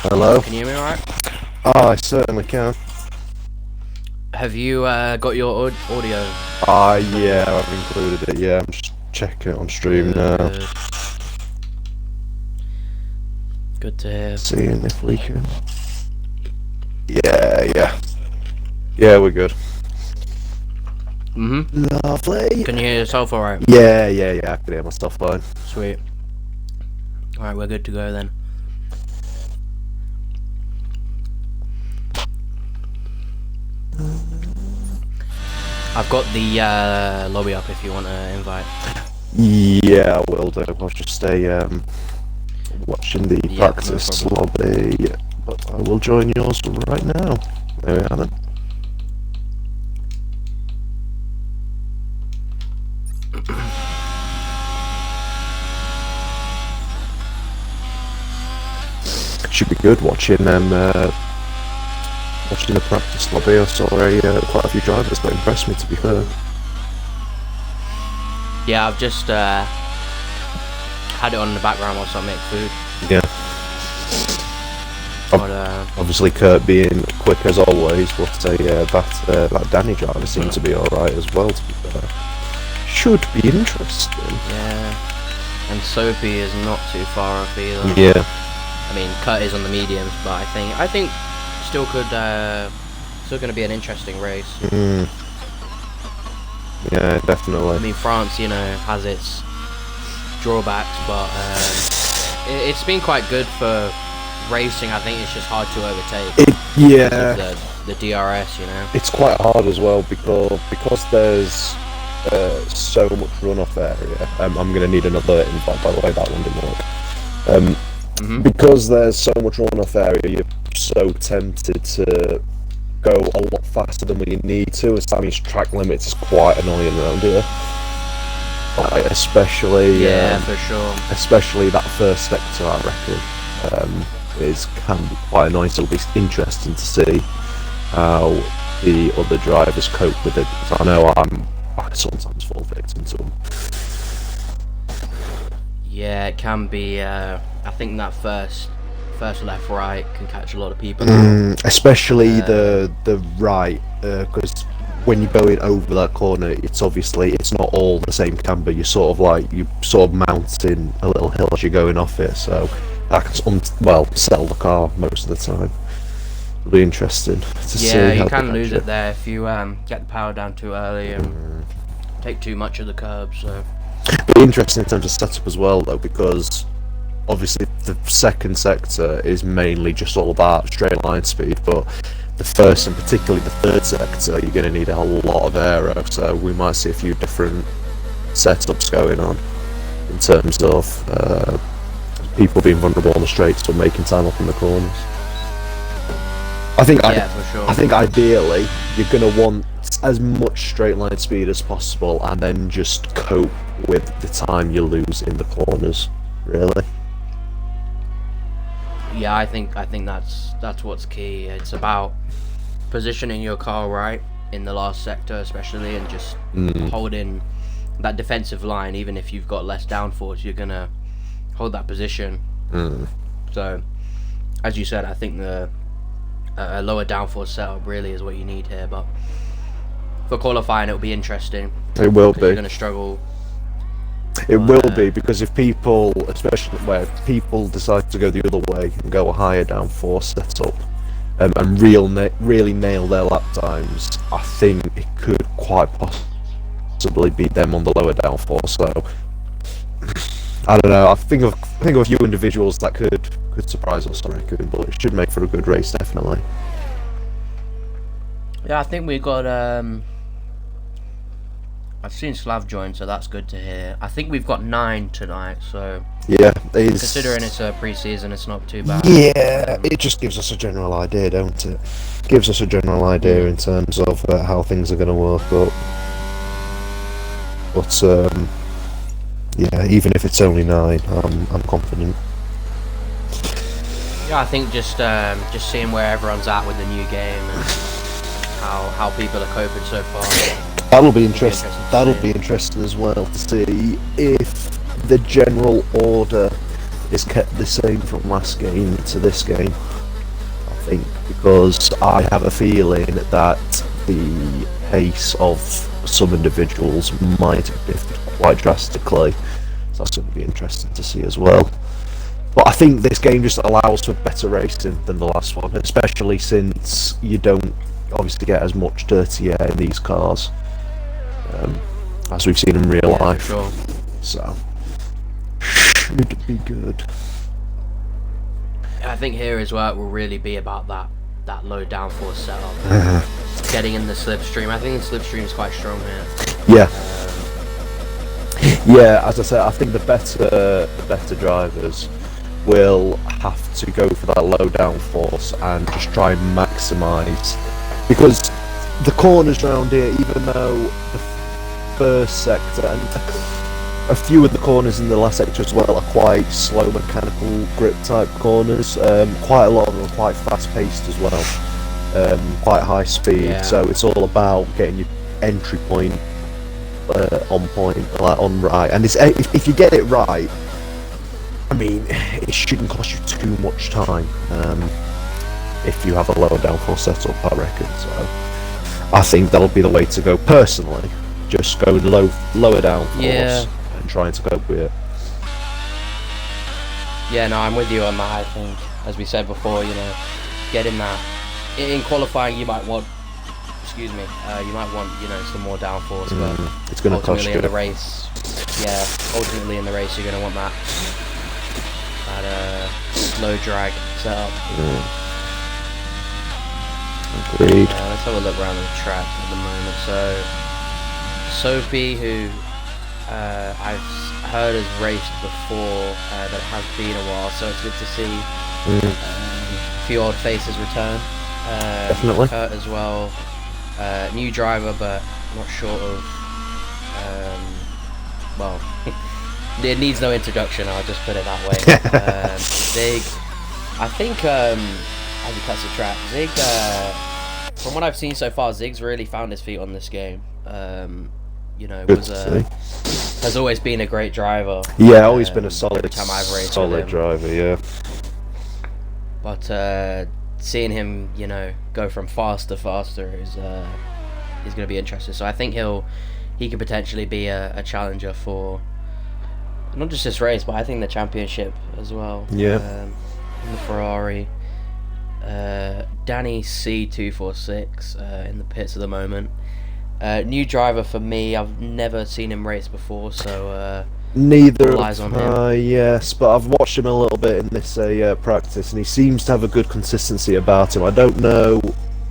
Hello? Can you hear me alright? Oh, I certainly can. Have you got your audio? Yeah, I've included it, yeah. I'm just checking it on stream now. Good. Good to hear. Seeing if we can... Yeah. Yeah, we're good. Lovely. Can you hear yourself alright? Yeah, I can hear myself fine. Sweet. Alright, we're good to go then. I've got the lobby up if you want to invite. Yeah, I will do. I'll just stay watching the practice no lobby. But I will join yours right now. There we are then. Should be good watching watching the practice lobby. I saw quite a few drivers that impressed me, to be fair. Yeah, I've just had it on in the background whilst I make food. Yeah. But, obviously Kurt being quick as always, but that Danny driver seemed to be alright as well, to be fair. Should be interesting. Yeah. And Soapy is not too far off either. Yeah. I mean, Kurt is on the mediums, but I think still going to be an interesting race. Yeah, definitely. I mean, France, has its drawbacks, but it's been quite good for racing. I think it's just hard to overtake. Yeah. Because of the DRS, It's quite hard as well because there's so much runoff area. I'm going to need another invite, by the way. That one didn't work. Because there's so much runoff area, you're so tempted to go a lot faster than we need to, as that means track limits is quite annoying around here. Especially for sure. Especially that first sector, I reckon, can be quite annoying. So it'll be interesting to see how the other drivers cope with it. Because I know I sometimes fall victim to them. Yeah, it can be. I think that first left right can catch a lot of people. Especially the right, because when you're going over that corner, it's not all the same camber. You're sort of mounting a little hill as you're going off it. So that can settle the car most of the time. It'll be interesting to see. Yeah, you can lose it there if you get the power down too early and take too much of the curb. So it'll be interesting in terms of setup as well, though, because obviously the second sector is mainly just all about straight line speed, but the first and particularly the third sector, you're going to need a lot of aero, so we might see a few different setups going on in terms of people being vulnerable on the straights or making time up in the corners. for sure. I think ideally you're going to want as much straight line speed as possible and then just cope with the time you lose in the corners, really. Yeah, I think that's what's key. It's about positioning your car right in the last sector, especially, and just holding that defensive line. Even if you've got less downforce, you're gonna hold that position. So, as you said, I think the a lower downforce setup really is what you need here. But for qualifying, it'll be interesting. It will be. You're gonna struggle. It will be, because if people, especially where people decide to go the other way and go a higher downforce setup and really nail their lap times, I think it could quite possibly beat them on the lower downforce. So I don't know. I think of a few individuals that could surprise us, I reckon, but it should make for a good race, definitely. Yeah, I think we got. I've seen Slav join, so that's good to hear. I think we've got 9 tonight, so yeah, considering it's a pre-season, it's not too bad. Yeah, it just gives us a general idea, don't it? Gives us a general idea in terms of how things are going to work up. But yeah, even if it's only 9, I'm confident. Yeah, I think just seeing where everyone's at with the new game and how people are coping so far. That'll be interesting. That'll be interesting as well to see if the general order is kept the same from last game to this game. I think because I have a feeling that the pace of some individuals might have differed quite drastically. So that's going to be interesting to see as well. But I think this game just allows for better racing than the last one, especially since you don't obviously get as much dirty air in these cars as we've seen in real life. Sure. So should be good. I think here as well it will really be about that low downforce setup, getting in the slipstream. I think the slipstream is quite strong here. Yeah. Yeah, as I said, I think the better drivers will have to go for that low downforce and just try and maximise, because the corners around here, even though the first sector and a few of the corners in the last sector as well are quite slow mechanical grip type corners, quite a lot of them are quite fast paced as well, quite high speed, so it's all about getting your entry point on point, like on right, and it's, if you get it right, I mean, it shouldn't cost you too much time if you have a lower downforce setup, I reckon. So I think that'll be the way to go personally. Just go lower downforce and trying to cope with it. Yeah, no, I'm with you on that. I think, as we said before, you know, getting that in qualifying, you might want, you might want, you know, some more downforce, but it's going to cost you. In the race, ultimately in the race, you're going to want that low drag setup. Agreed. Let's have a look around the track at the moment. So, Sophie, who I've heard has raced before, but it has been a while, so it's good to see a few old faces return. Definitely. Kurt as well. New driver, but not short of. Well, it needs no introduction. I'll just put it that way. Zig, I think, as he cuts the track, Zig. From what I've seen so far, Zig's really found his feet on this game. You know, has always been a great driver. Yeah, always been a solid driver. Yeah. But seeing him, you know, go from fast to faster is going to be interesting. So I think he could potentially be a challenger for not just this race, but I think the championship as well. Yeah. In the Ferrari. Danny C246 in the pits at the moment. New driver for me. I've never seen him race before, so neither eyes on him. Yes, but I've watched him a little bit in this practice, and he seems to have a good consistency about him. I don't know.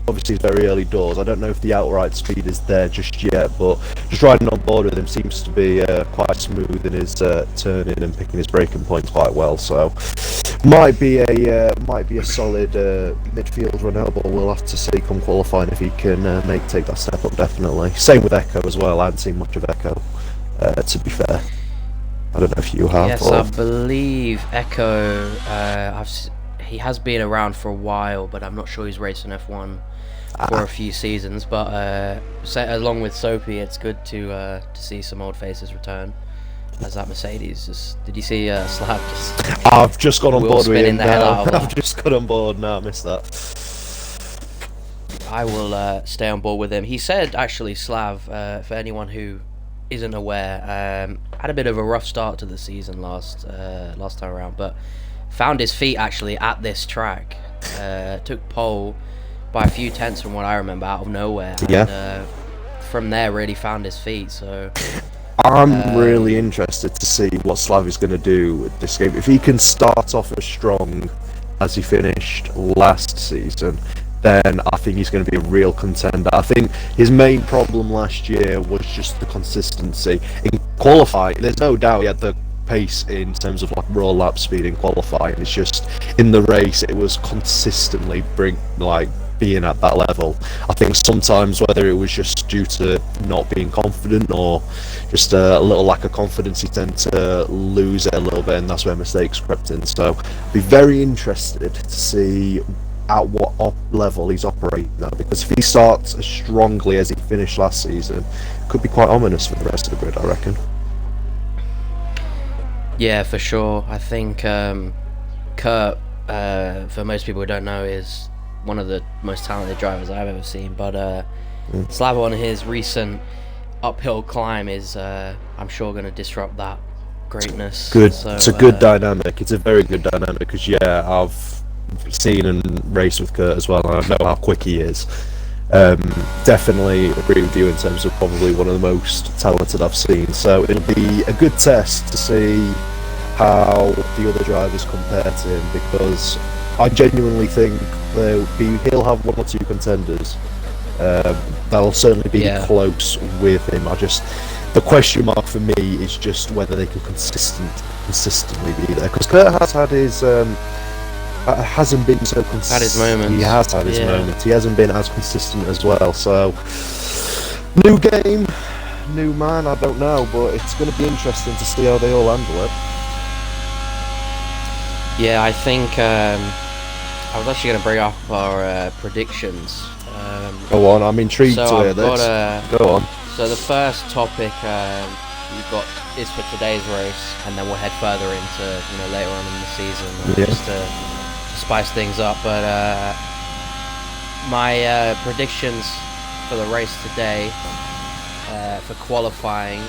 Obviously, it's very early doors. I don't know if the outright speed is there just yet, but just riding on board with him seems to be quite smooth in his turning and picking his braking points quite well. So, might be a solid midfield run out, but we'll have to see come qualifying if he can take that step up. Definitely. Same with Echo as well. I haven't seen much of Echo, to be fair. I don't know if you have. Yes, I believe Echo. He has been around for a while, but I'm not sure he's raced in F1 for a few seasons. But along with Soapy, it's good to see some old faces return. As that Mercedes, did you see Slab just? I've just got on board with him now. I've just got on board now. I missed that. I will stay on board with him. He said actually, Slav, for anyone who isn't aware, had a bit of a rough start to the season last time around, but found his feet actually at this track. Took pole by a few tenths from what I remember out of nowhere. And, from there really found his feet. So I'm really interested to see what Slav is going to do with this game. If he can start off as strong as he finished last season, then I think he's going to be a real contender. I think his main problem last year was just the consistency. In qualifying, there's no doubt he had the pace in terms of like raw lap speed in qualifying. It's just in the race it was consistently being at that level. I think sometimes whether it was just due to not being confident or just a little lack of confidence, he tended to lose it a little bit, and that's where mistakes crept in. So be very interested to see at what level he's operating now, because if he starts as strongly as he finished last season, it could be quite ominous for the rest of the grid, I reckon. Yeah, for sure. I think Kurt, for most people who don't know, is one of the most talented drivers I've ever seen. But Slavo on his recent uphill climb is, I'm sure, going to disrupt that greatness. Good. So, it's a good dynamic. It's a very good dynamic because yeah, I've seen and raced with Kurt as well, and I know how quick he is. Definitely agree with you in terms of probably one of the most talented I've seen. So it'll be a good test to see how the other drivers compare to him, because I genuinely think he'll have one or two contenders. That'll certainly be close with him. The question mark for me is just whether they can consistently be there, because Kurt has had his hasn't been so consistent. Had his moments. He has had his moments. He hasn't been as consistent as well. So new game, new man. I don't know, but it's going to be interesting to see how they all handle it. Yeah, I think I was actually going to bring up our predictions. Go on, I'm intrigued to hear this. Go on. So the first topic we've got is for today's race, and then we'll head further into later on in the season, just to spice things up. But my predictions for the race today, for qualifying.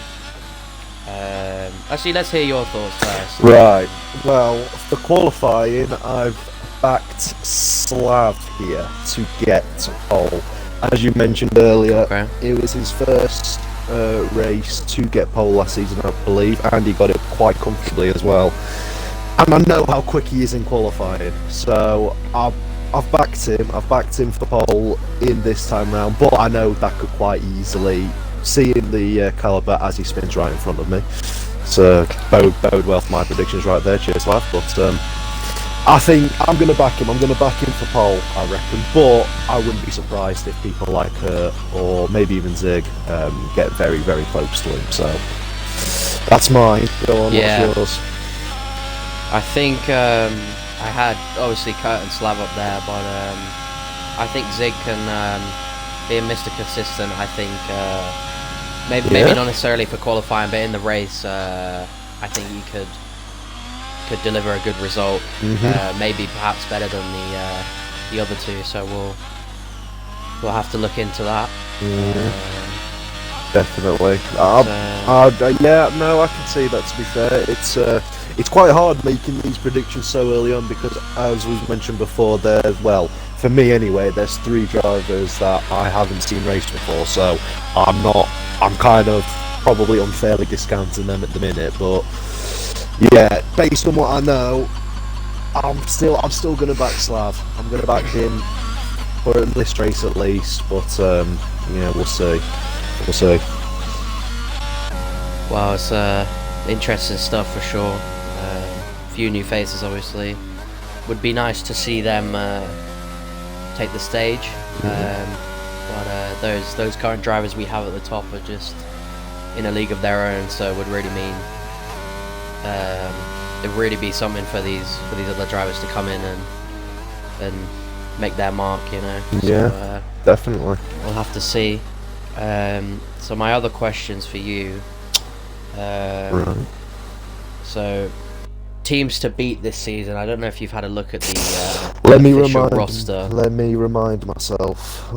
Actually, let's hear your thoughts first. Right. Well, for qualifying, I've backed Slav here to get pole. As you mentioned earlier, it was his first race to get pole last season, I believe, and he got it quite comfortably as well. And I know how quick he is in qualifying, so I've backed him. I've backed him for pole in this time round, but I know that could quite easily, seeing the caliber as he spins right in front of me. So bode well for my predictions right there. Cheers, Slav. But I think I'm going to back him. I'm going to back him for pole, I reckon. But I wouldn't be surprised if people like her, or maybe even Zig, get very, very close to him. So that's mine. Go on, what's yours? I think I had, obviously, Kurt and Slav up there, but I think Zig can be Mr. Consistent. I think maybe not necessarily for qualifying, but in the race, I think he could deliver a good result. Maybe perhaps better than the other two. So we'll have to look into that. Definitely. I can see that. To be fair, it's quite hard making these predictions so early on, because as we've mentioned before, for me anyway, there's three drivers that I haven't seen race before, so I'm kind of probably unfairly discounting them at the minute. But yeah, based on what I know, I'm still going to back Slav. I'm going to back him for this race at least, but we'll see. Well, it's interesting stuff for sure. Few new faces, obviously. Would be nice to see them take the stage. But those current drivers we have at the top are just in a league of their own, so it would really mean it would really be something for these other drivers to come in and make their mark, So, definitely. We'll have to see. So my other questions for you. Right. So, teams to beat this season. I don't know if you've had a look at the official roster. Let me remind myself.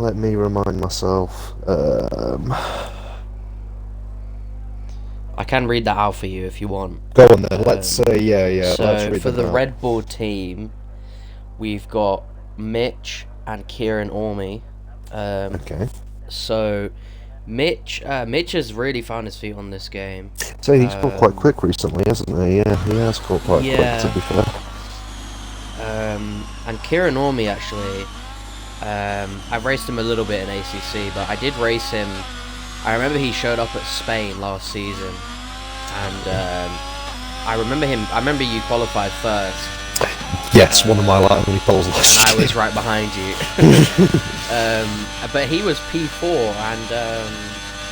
I can read that out for you if you want. Go on then. Let's say yeah. So let's read for the out. Red Bull team, we've got Mitch and Kieran Orme. Okay. So Mitch has really found his feet on this game. So he's got quite quick recently, hasn't he? Yeah, he has got quite quick, to be fair. And Kieran Orme, actually, I've raced him a little bit in ACC, but I did race him. I remember he showed up at Spain last season, and I remember you qualified first. Yes, one of my only poles last and year. I was right behind you. But he was P4, and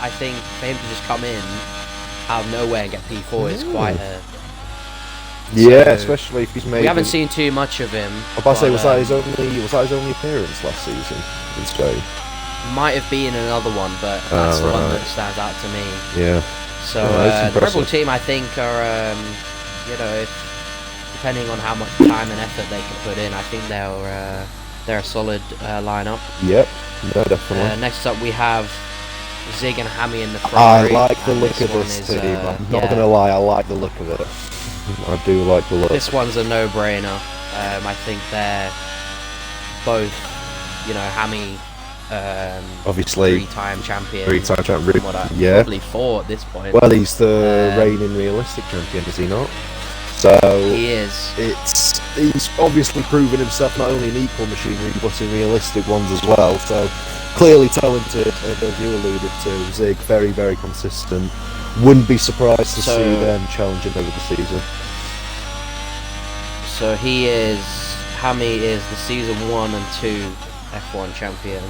I think for him to just come in out of nowhere and get P4 is quite a... Yeah, especially if he's made... We haven't seen too much of him. I was about to say, was that his only appearance last season in Spain? Might have been another one, but that's the one that stands out to me. Yeah. So the Red Bull team, I think, are you know, depending on how much time and effort they can put in, I think they're a solid lineup. Yep, no, definitely. Next up, we have Zig and Hammy in the front. I like the look of this team. I'm not gonna lie, I like the look of it. I do like the look. This one's a no-brainer. I think they're both, you know, Hammy, obviously three-time champion. Yeah. Probably 4 at this point. Well, he's the reigning realistic champion, is he not? So he is. He's obviously proven himself not only in equal machinery but in realistic ones as well. So clearly talented, as you alluded to. Zig, very, very consistent. Wouldn't be surprised to see them challenging over the season. So Hammy is the season 1 and 2 F1 champion.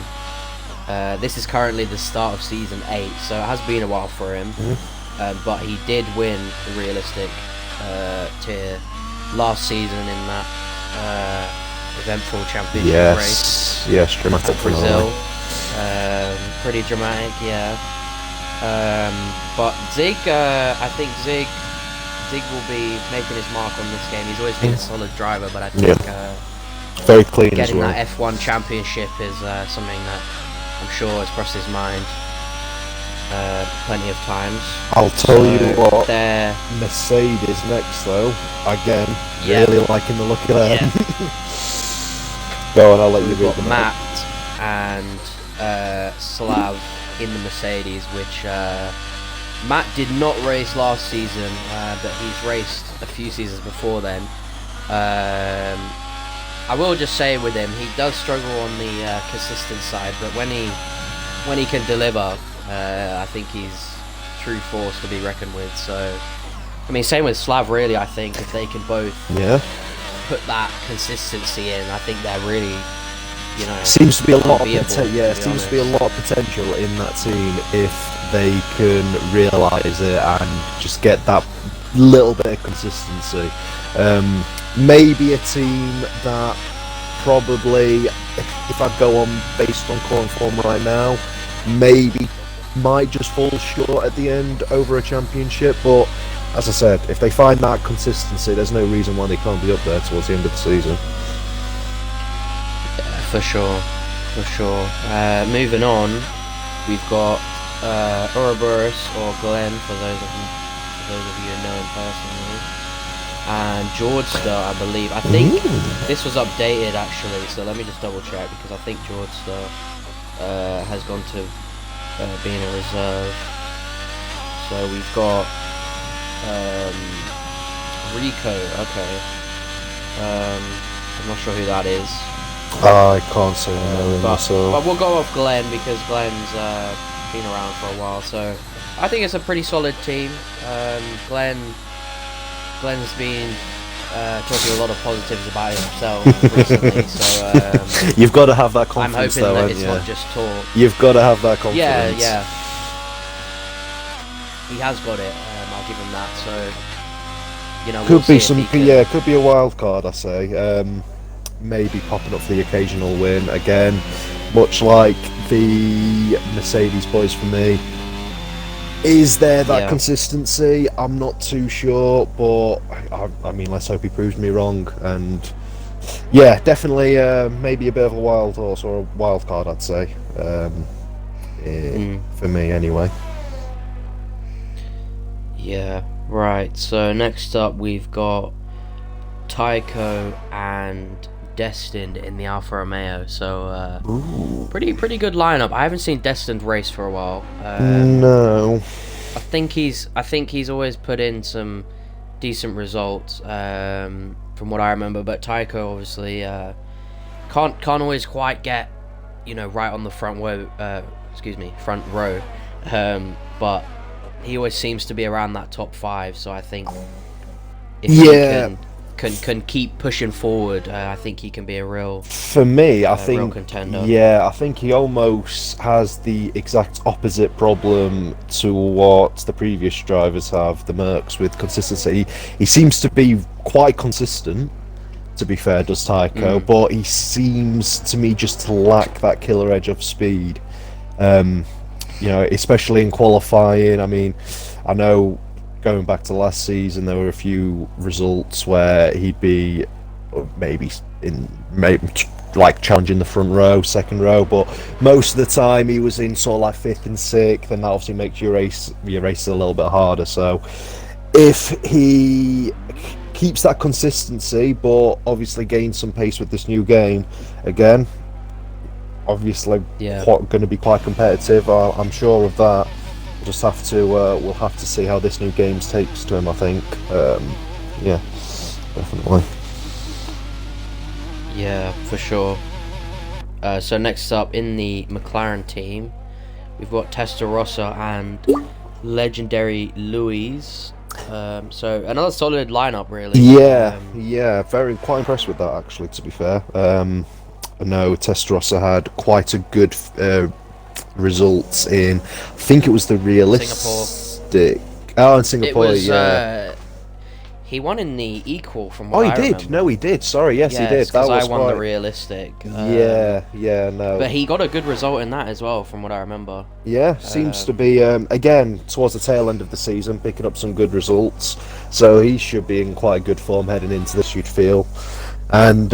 This is currently the start of season 8, so it has been a while for him. But he did win the realistic tier last season in that eventful championship race. Yes, dramatic for Brazil. Pretty dramatic, yeah. But Zig, I think Zig will be making his mark on this game. He's always been a solid driver, but I think very clean as getting well. that F1 championship is something that I'm sure has crossed his mind plenty of times. I'll tell you what, they're Mercedes next though. Again, really liking the look of them. Go on, I'll let you read them. Matt and Slav in the Mercedes, which Matt did not race last season, but he's raced a few seasons before then. I will just say with him, he does struggle on the consistent side, but when he can deliver, I think he's true force to be reckoned with. So, I mean, same with Slav. Really, I think if they can both put that consistency in, I think they're really, you know, seems to be a lot of seems to be a lot of potential in that team if they can realise it and just get that little bit of consistency. Maybe a team that probably, if I go on based on current form right now, maybe might just fall short at the end over a championship, but as I said, if they find that consistency, there's no reason why they can't be up there towards the end of the season. For sure. Moving on, we've got Ouroboros or Glenn, for those of you who know him personally, and Georgester, I believe. I think this was updated actually, so let me just double check, because I think Georgester has gone to being a reserve. So we've got Rico. Okay. I'm not sure who that is. I can't say no myself. But we'll go off Glenn because Glenn's been around for a while. So I think it's a pretty solid team. Glenn's been talking a lot of positives about himself recently. So you've got to have that confidence. I'm hoping that it's not just talk. You've got to have that confidence. Yeah. He has got it. I'll give him that. So you know, could be could be a wild card. I say. Maybe popping up for the occasional win again, much like the Mercedes boys for me. Is there that consistency? I'm not too sure, but I mean, let's hope he proves me wrong. And yeah, definitely maybe a bit of a wild horse or a wild card, I'd say, for me anyway. Yeah, right. So next up we've got Tycho and Destined in the Alfa Romeo, so pretty good lineup. I haven't seen Destined race for a while. No, I think he's always put in some decent results from what I remember. But Tycho obviously can't always quite get, you know, right on the front row. But he always seems to be around that top 5. So I think if he can keep pushing forward, I think he can be a real, for me, I think, real contender. Yeah, I think he almost has the exact opposite problem to what the previous drivers have, the Mercs, with consistency. He seems to be quite consistent, to be fair, does Tycho, but he seems to me just to lack that killer edge of speed. You know, especially in qualifying. I mean, I know going back to last season, there were a few results where he'd be maybe like challenging the front row, second row, but most of the time he was in sort of like fifth and sixth, and that obviously makes your race a little bit harder. So if he keeps that consistency, but obviously gains some pace with this new game, again, obviously going to be quite competitive. I'm sure of that. We'll just have to we'll have to see how this new game takes to him, I think. Yeah, definitely. Yeah, for sure. So next up in the McLaren team, we've got Testarossa and legendary Louise. So another solid lineup, really. Yeah, quite impressed with that, actually, to be fair. I know Testarossa had quite a good results in, I think it was the realistic. Singapore. In Singapore, it was, he won in the equal from what I remember. No, he did. Sorry, yes, he did. That was I won the realistic. No. But he got a good result in that as well, from what I remember. Yeah, seems to be, again, towards the tail end of the season, picking up some good results. So he should be in quite good form heading into this, you'd feel. And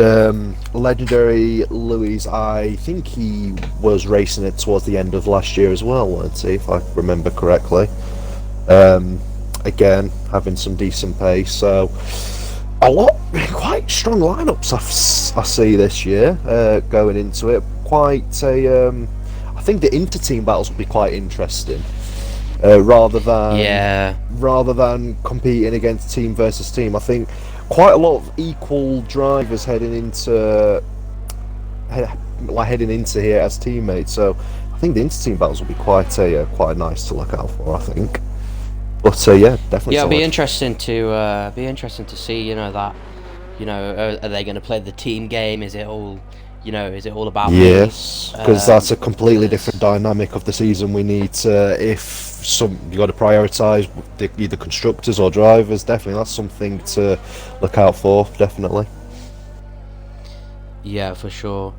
legendary Louise, I think he was racing it towards the end of last year as well, weren't he, if I remember correctly. Again, having some decent pace, so quite strong lineups I see this year going into it. Quite a, I think the inter-team battles will be quite interesting, rather than competing against team versus team. I think quite a lot of equal drivers heading into here as teammates. So I think the inter-team battles will be quite nice to look out for, I think. But yeah, definitely. Yeah, it'll be interesting to see. Are they going to play the team game? Is it all about me? Yes, because that's a completely different dynamic of the season. We need to, you got to prioritise either constructors or drivers. Definitely, that's something to look out for. Definitely. Yeah, for sure.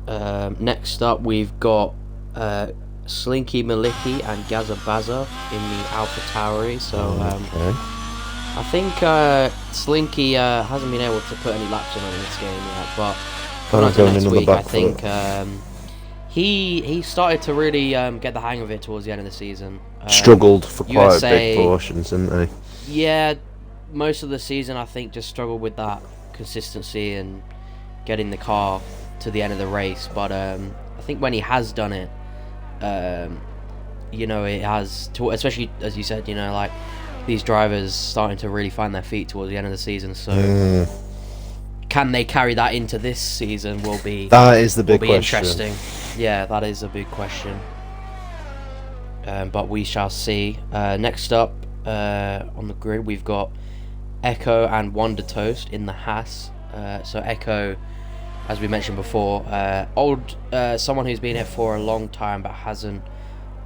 Next up, we've got Slinky Maliki and Gazabaza in the Alpha Tauri. So I think Slinky hasn't been able to put any laps in this game yet, but coming on to next week, I think he started to really get the hang of it towards the end of the season. Struggled for quite big portions, didn't he? Yeah, most of the season I think just struggled with that consistency and getting the car to the end of the race. But I think when he has done it, it has, especially as you said, like these drivers starting to really find their feet towards the end of the season. So can they carry that into this season? That is the big question. Interesting. Yeah, that is a big question. But we shall see. Next up on the grid, we've got Echo and Wonder Toast in the Haas. So Echo, as we mentioned before, someone who's been here for a long time but hasn't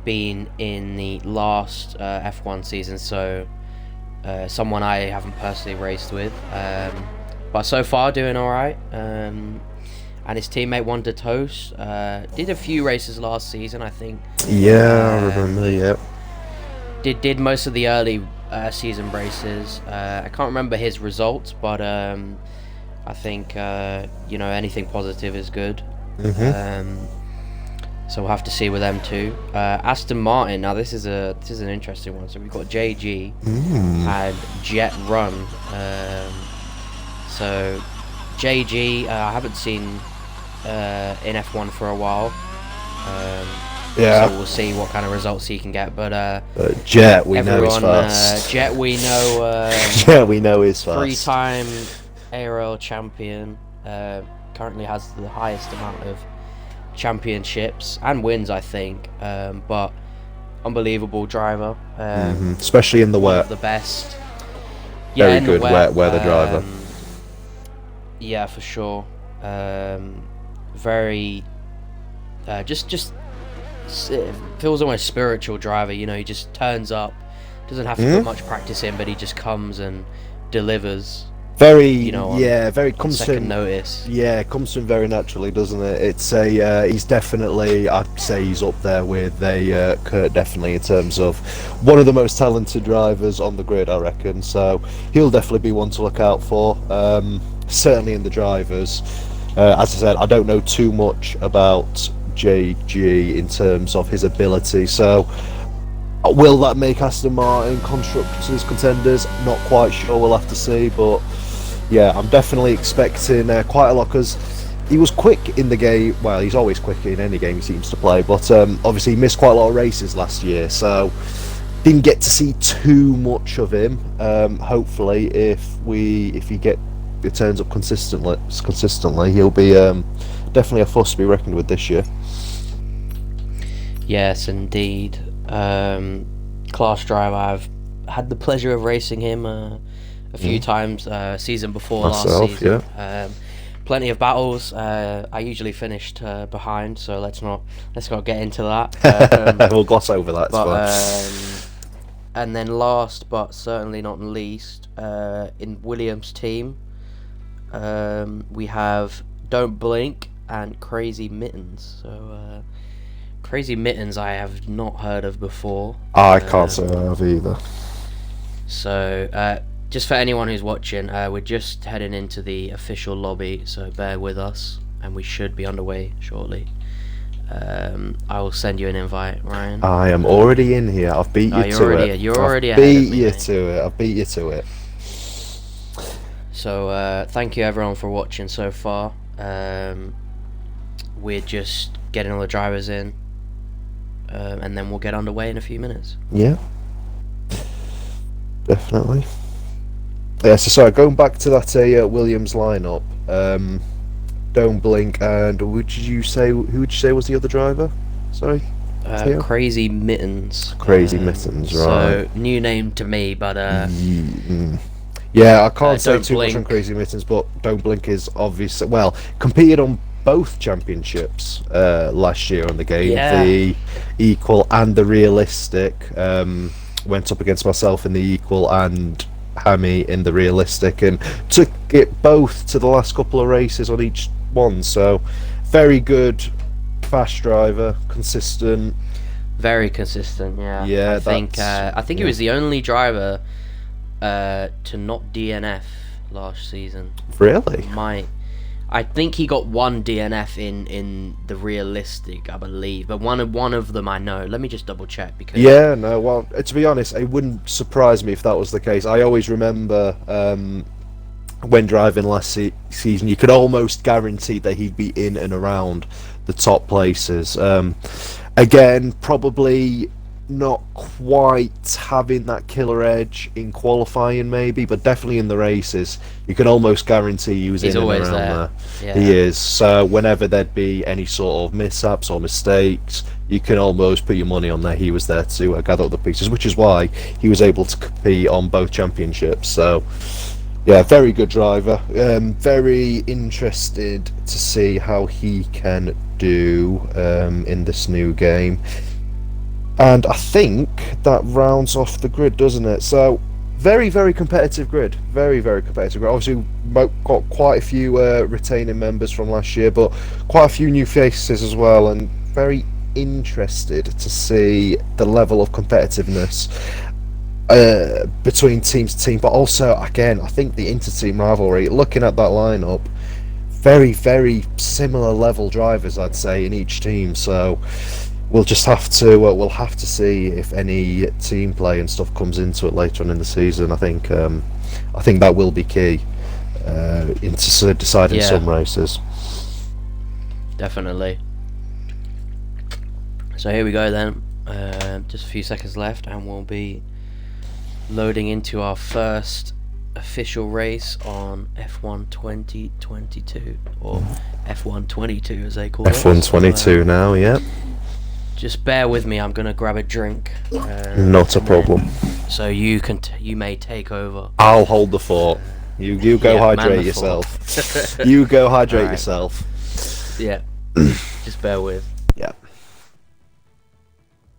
been in the last F1 season, so someone I haven't personally raced with, but so far doing alright. And his teammate Wonder Toast did a few races last season, I think. Yeah, I remember, yep. Did most of the early season races. I can't remember his results, but I think anything positive is good. So we'll have to see with them too. Aston Martin. Now this is an interesting one. So we've got JG and Jet Run. So JG, I haven't seen in F1 for a while. So we'll see what kind of results he can get. But Jet, we know is fast. Jet, we know. Jet, we know is fast. 3-time ARL champion, currently has the highest amount of championships and wins, I think, but unbelievable driver, especially in the wet. The best. Very good wet weather driver. Yeah, for sure. Very just feels almost spiritual driver. He just turns up, doesn't have to put much practice in, but he just comes and delivers. Very, on, yeah, very on comes to second him. notice. Yeah, it comes to him very naturally, doesn't it? It's he's definitely, I'd say he's up there with Kurt, definitely, in terms of one of the most talented drivers on the grid, I reckon. So he'll definitely be one to look out for. Certainly in the drivers. As I said, I don't know too much about JG in terms of his ability, so will that make Aston Martin constructors contenders? Not quite sure, we'll have to see, but yeah, I'm definitely expecting quite a lot, because he was quick in the game. Well, he's always quick in any game he seems to play, but obviously he missed quite a lot of races last year, so didn't get to see too much of him. Hopefully, if it turns up consistently, he'll be definitely a force to be reckoned with this year. Yes, indeed. Class driver. I've had the pleasure of racing him a few times. Season before Myself, last season. Plenty of battles. I usually finished behind, so let's not get into that. We'll gloss over that. But and then last but certainly not least, in Williams' team, we have Don't Blink and Crazy Mittens. So Crazy Mittens I have not heard of before. I can't say I have either. So just for anyone who's watching, we're just heading into the official lobby, so bear with us, and we should be underway shortly. I will send you an invite, Ryan. I am already in here. I've beat you to it. You're already ahead of me, mate. I've beat you to it. So thank you everyone for watching so far. We're just getting all the drivers in, and then we'll get underway in a few minutes. Yeah, definitely. Yeah, so sorry, going back to that Williams lineup, Don't Blink, and who would you say was the other driver? Sorry? Crazy Mittens. Crazy Mittens, right. So, new name to me, but yeah, I can't say Don't too Blink. much on Crazy Mittens, but Don't Blink is obviously, well, competed on both championships last year on the game, the equal and the realistic. Went up against myself in the equal and Hammy in the realistic, and took it both to the last couple of races on each one. So very good, fast driver, consistent, very consistent. Yeah. Yeah, I think he was the only driver to not DNF last season. Really? I think he got one DNF in the realistic, I believe, but one of them I know. Let me just double check, because Yeah, no, well, to be honest, it wouldn't surprise me if that was the case. I always remember when driving last season, you could almost guarantee that he'd be in and around the top places. Again, probably not quite having that killer edge in qualifying, maybe, but definitely in the races, you can almost guarantee he was in and around there. Yeah. He is. So whenever there'd be any sort of mishaps or mistakes, you can almost put your money on that he was there to gather up the pieces, which is why he was able to compete on both championships. So yeah, very good driver. Very interested to see how he can do in this new game. And I think that rounds off the grid, doesn't it? So, very, very competitive grid. Very, very competitive grid. Obviously, we've got quite a few retaining members from last year, but quite a few new faces as well, and very interested to see the level of competitiveness between team to team. But also, again, I think the inter-team rivalry, looking at that lineup, very, very similar level drivers, I'd say, in each team. So we'll just have to see if any team play and stuff comes into it later on in the season. I think that will be key into deciding some races. Definitely. So here we go then. Just a few seconds left, and we'll be loading into our first official race on F1 2022, or F1 22 as they call it. F1 22 now, yeah. Just bear with me. I'm gonna grab a drink. Not a problem. So you may take over. I'll hold the fort. You go hydrate yourself. You go hydrate yourself. Yeah. Just bear with. Yeah.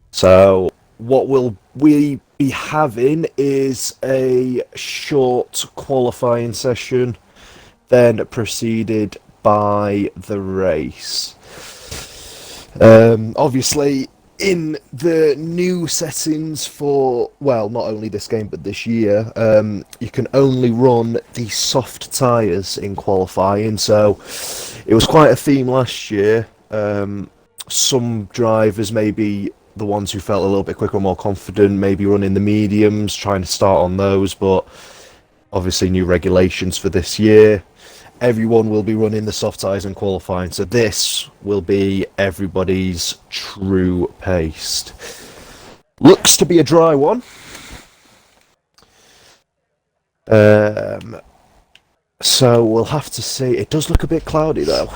So what will we be having is a short qualifying session, then preceded by the race. Obviously, in the new settings for, well, not only this game but this year, you can only run the soft tyres in qualifying, so it was quite a theme last year. Some drivers, maybe the ones who felt a little bit quicker, more confident, maybe running the mediums, trying to start on those, but obviously new regulations for this year. Everyone will be running the soft tyres and qualifying, so this will be everybody's true paced. Looks to be a dry one. So we'll have to see. It does look a bit cloudy though.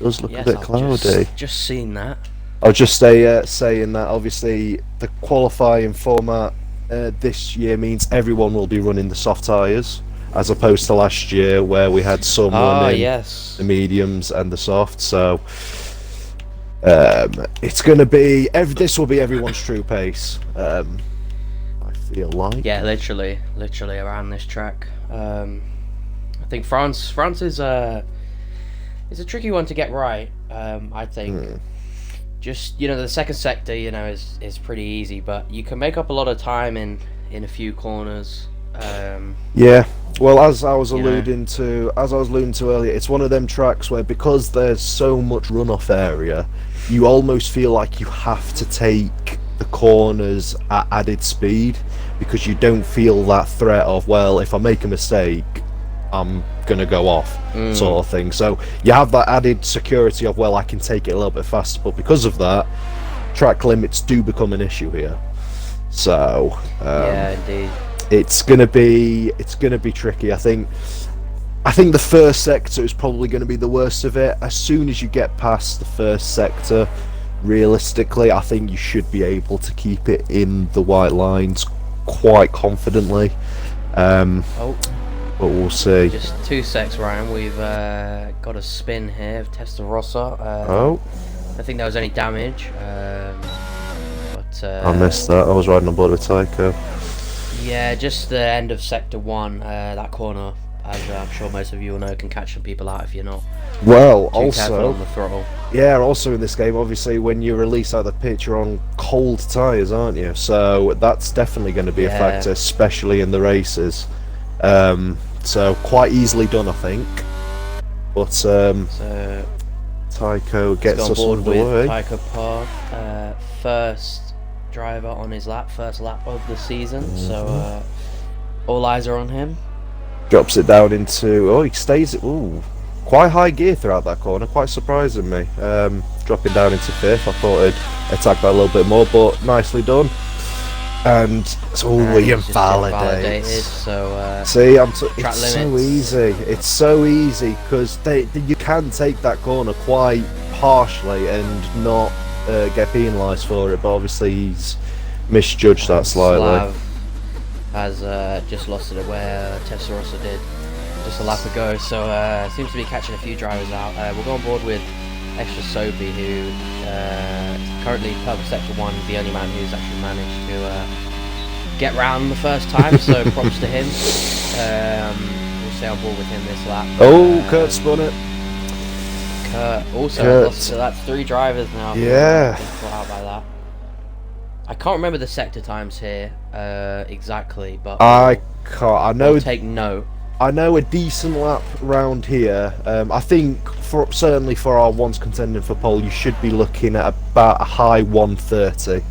It does look a bit cloudy. Just seen that. I'll just saying that obviously the qualifying format this year means everyone will be running the soft tyres, as opposed to last year where we had some running the mediums and the soft. So it's going to be this will be everyone's true pace. I feel like literally around this track. I think France is a tricky one to get right. I think just the second sector is pretty easy, but you can make up a lot of time in a few corners. Yeah. Well, as I was alluding to earlier, it's one of them tracks where, because there's so much runoff area, you almost feel like you have to take the corners at added speed, because you don't feel that threat of, well, if I make a mistake, I'm gonna go off, sort of thing. So you have that added security of, well, I can take it a little bit faster, but because of that, track limits do become an issue here. So yeah, indeed. It's gonna be tricky. I think the first sector is probably going to be the worst of it. As soon as you get past the first sector, realistically, I think you should be able to keep it in the white lines quite confidently. But we'll see. Just 2 secs, Ryan. We've got a spin here of Testarossa. I think there was any damage, but I missed that. I was riding on board with Tycho. Yeah, just the end of sector 1, that corner, as I'm sure most of you will know, can catch some people out if you're not well too also careful on the throttle. Yeah, also in this game, obviously, when you release out of the pit, you're on cold tyres, aren't you? So that's definitely going to be a factor, especially in the races. So quite easily done, I think. But so Tycho gets us underway. Tycho Park, first driver on his first lap of the season, so all eyes are on him. Drops it down into, he stays quite high gear throughout that corner, quite surprising me. Dropping down into 5th, I thought he'd attack that a little bit more, but nicely done. And he invalidated. So see, it's so easy. It's so easy because you can take that corner quite harshly and not get penalised for it, but obviously he's misjudged that slightly. Slav has just lost it where Testarossa did just a lap ago, so seems to be catching a few drivers out. We'll go on board with Extra Soapy, who currently Purple Sector 1, the only man who's actually managed to get round the first time, so props to him. We'll stay on board with him this lap. Kurt spun it. Kurt also lost, so that's 3 drivers now. Yeah. Caught out by that. I can't remember the sector times here exactly, but I can't. I know. Take note. I know a decent lap round here. I think certainly for our ones contending for pole, you should be looking at about a high 130.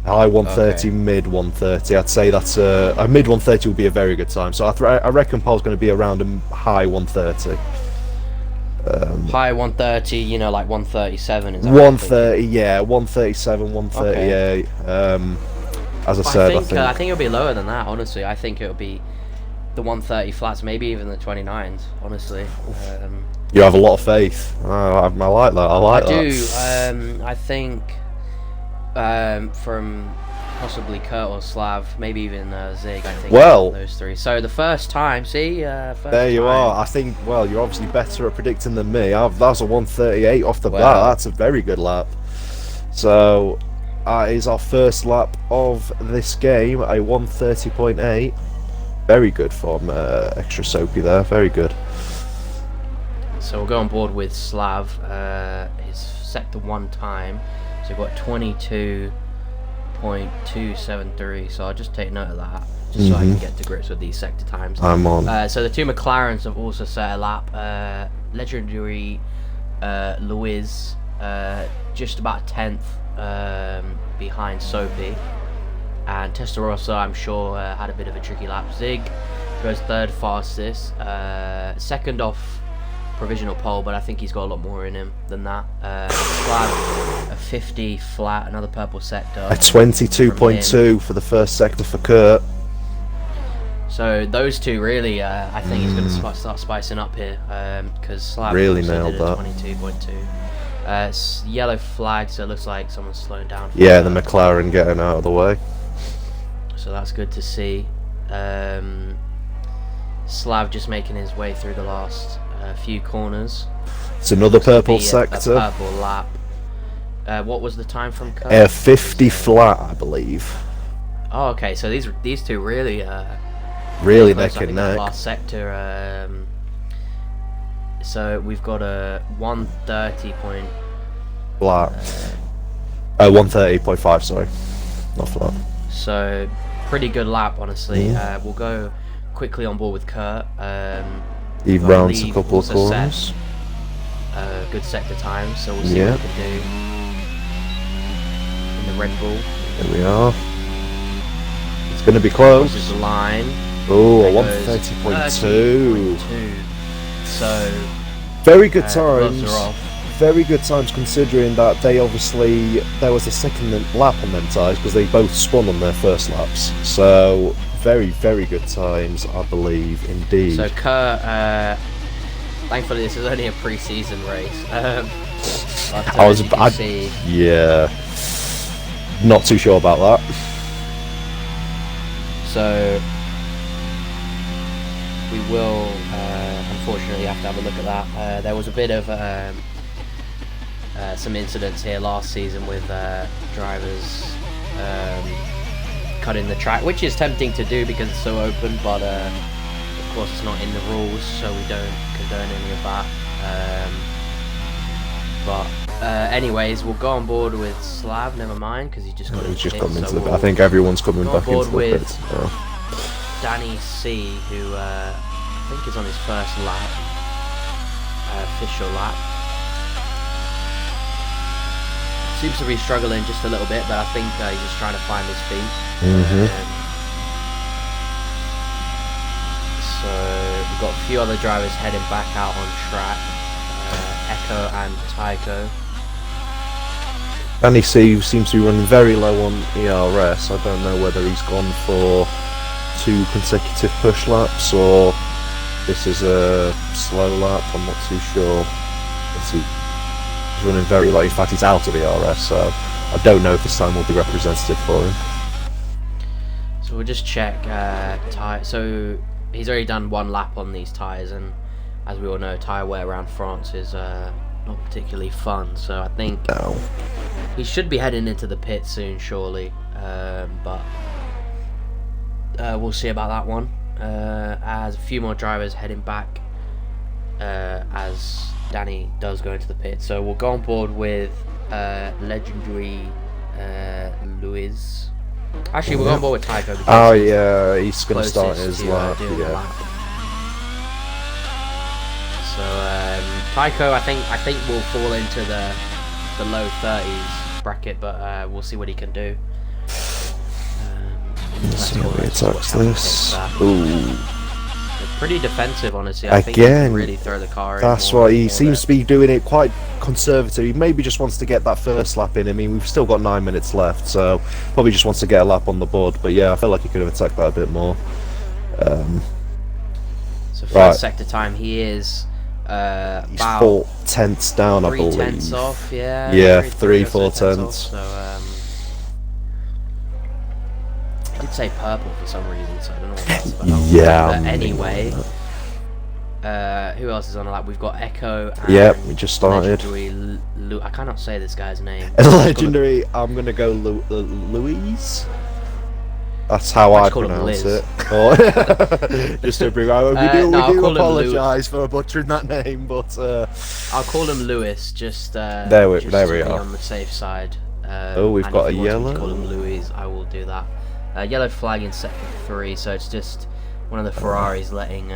High 130, mid 130. I'd say that's a mid 130 would be a very good time. So I reckon pole's going to be around a high 130. High 130, like 137. Is that 130, yeah, 137, 138. As I said, I think it'll be lower than that. Honestly, I think it'll be the 130 flats, maybe even the 29s. Honestly, you have a lot of faith. I like that. I do. I think from possibly Kurt or Slav, maybe even Zig. I think those 3. So the first time, there you are. I think. Well, you're obviously better at predicting than me. That was a 138 off the bat. That's a very good lap. So is our first lap of this game, a 1:30.8. Very good from Extra Soapy there, very good. So we'll go on board with Slav, his sector 1 time, so we've got 22.273, so I'll just take note of that, just so I can get to grips with these sector times. I'm on. So the 2 McLarens have also set a lap, legendary Luiz, just about 10th behind Soapy, and Testarossa, I'm sure, had a bit of a tricky lap. Zig goes 3rd fastest, 2nd off provisional pole, but I think he's got a lot more in him than that. Slav, a 50 flat, another purple sector. A 22.2 for the first sector for Kurt. So those two really, I think he's going to start spicing up here, because Slav really also nailed did a that. 22.2. Yellow flag, so it looks like someone's slowing down. Yeah, the McLaren getting out of the way. So that's good to see. Slav just making his way through the last few corners. It's another purple A sector. purple lap. What was the time from Kurt? 50 flat, I believe. Oh, okay. So these two really Really close. neck I think and that neck. last sector. So we've got a 130 point. Flat. 130.5, sorry. Not flat. So pretty good lap, honestly. We'll go quickly on board with Kurt. He got rounds a Lee couple of also set, corners. good sector time, so we'll see what he can do in the Red Bull. There we are. It's going to be close. This is the line. Oh, a There goes 130.2. 30.2. So Very good gloves times. are off. Very good times considering that they obviously there was a second lap on them tyres because they both spun on their first laps. So very, very good times, I believe, indeed. So Kurt, thankfully this is only a pre-season race. But, as you can see, yeah, not too sure about that. so we will unfortunately have to have a look at that. There was a bit of some incidents here last season with drivers cutting the track, which is tempting to do because it's so open, but of course it's not in the rules, so we don't condone any of that. Anyways, we'll go on board with Slav, never mind, because he just got He's just pit, come into so the. we'll I think everyone's coming go on back into board the with pit. Yeah. Danny C, who I think is on his first lap, official lap. Seems to be struggling just a little bit, but I think he's just trying to find his feet. So we've got a few other drivers heading back out on track. Echo and Tycho. Danny C seems to be running very low on ERS. I don't know whether he's gone for 2 consecutive push laps or this is a slow lap. I'm not too sure. He's running very low. In fact, he's out of ERS, so I don't know if this time will be representative for him. So we'll just check so he's already done 1 lap on these tyres, and as we all know, tyre wear around France is not particularly fun, so I think he should be heading into the pit soon, surely, but we'll see about that one. As a few more drivers heading back as Danny does go into the pit, so we'll go on board with legendary Luiz. Actually, we'll go on board with Tycho. Oh yeah, he's going to start closest his to, lap. doing the Yeah. lap. So Tycho, I think will fall into the low 30s bracket, but we'll see what he can do. Let's see how he attacks this. Ooh. They're pretty defensive, honestly. I think he Again, can really throw the car in. That's more- why he more seems there. to be doing it quite conservative. He maybe just wants to get that first lap in. I mean, we've still got 9 minutes left, so probably just wants to get a lap on the board. But yeah, I feel like he could have attacked that a bit more. So first right. sector time, he is He's about 4 tenths down, I 3 believe. tenths off. Yeah. Yeah, 3, 4 off, tenths. So I did say purple for some reason, so I don't know what that's about. Yeah, But anyway, Who else is on a lap? We've got Echo. And Yep, we just started. Legendary I cannot say this guy's name. Legendary, I'm gonna go Louise. That's how I call him pronounce Liz. it. Oh, just to bring out, we do I'll call him apologise for butchering that name, but I'll call him Lewis. Just there we to are. be on the safe side. Oh, we've and got if a you want me yellow. to call him Louis, I will do that. Yellow flag in sector 3, so it's just one of the Ferraris letting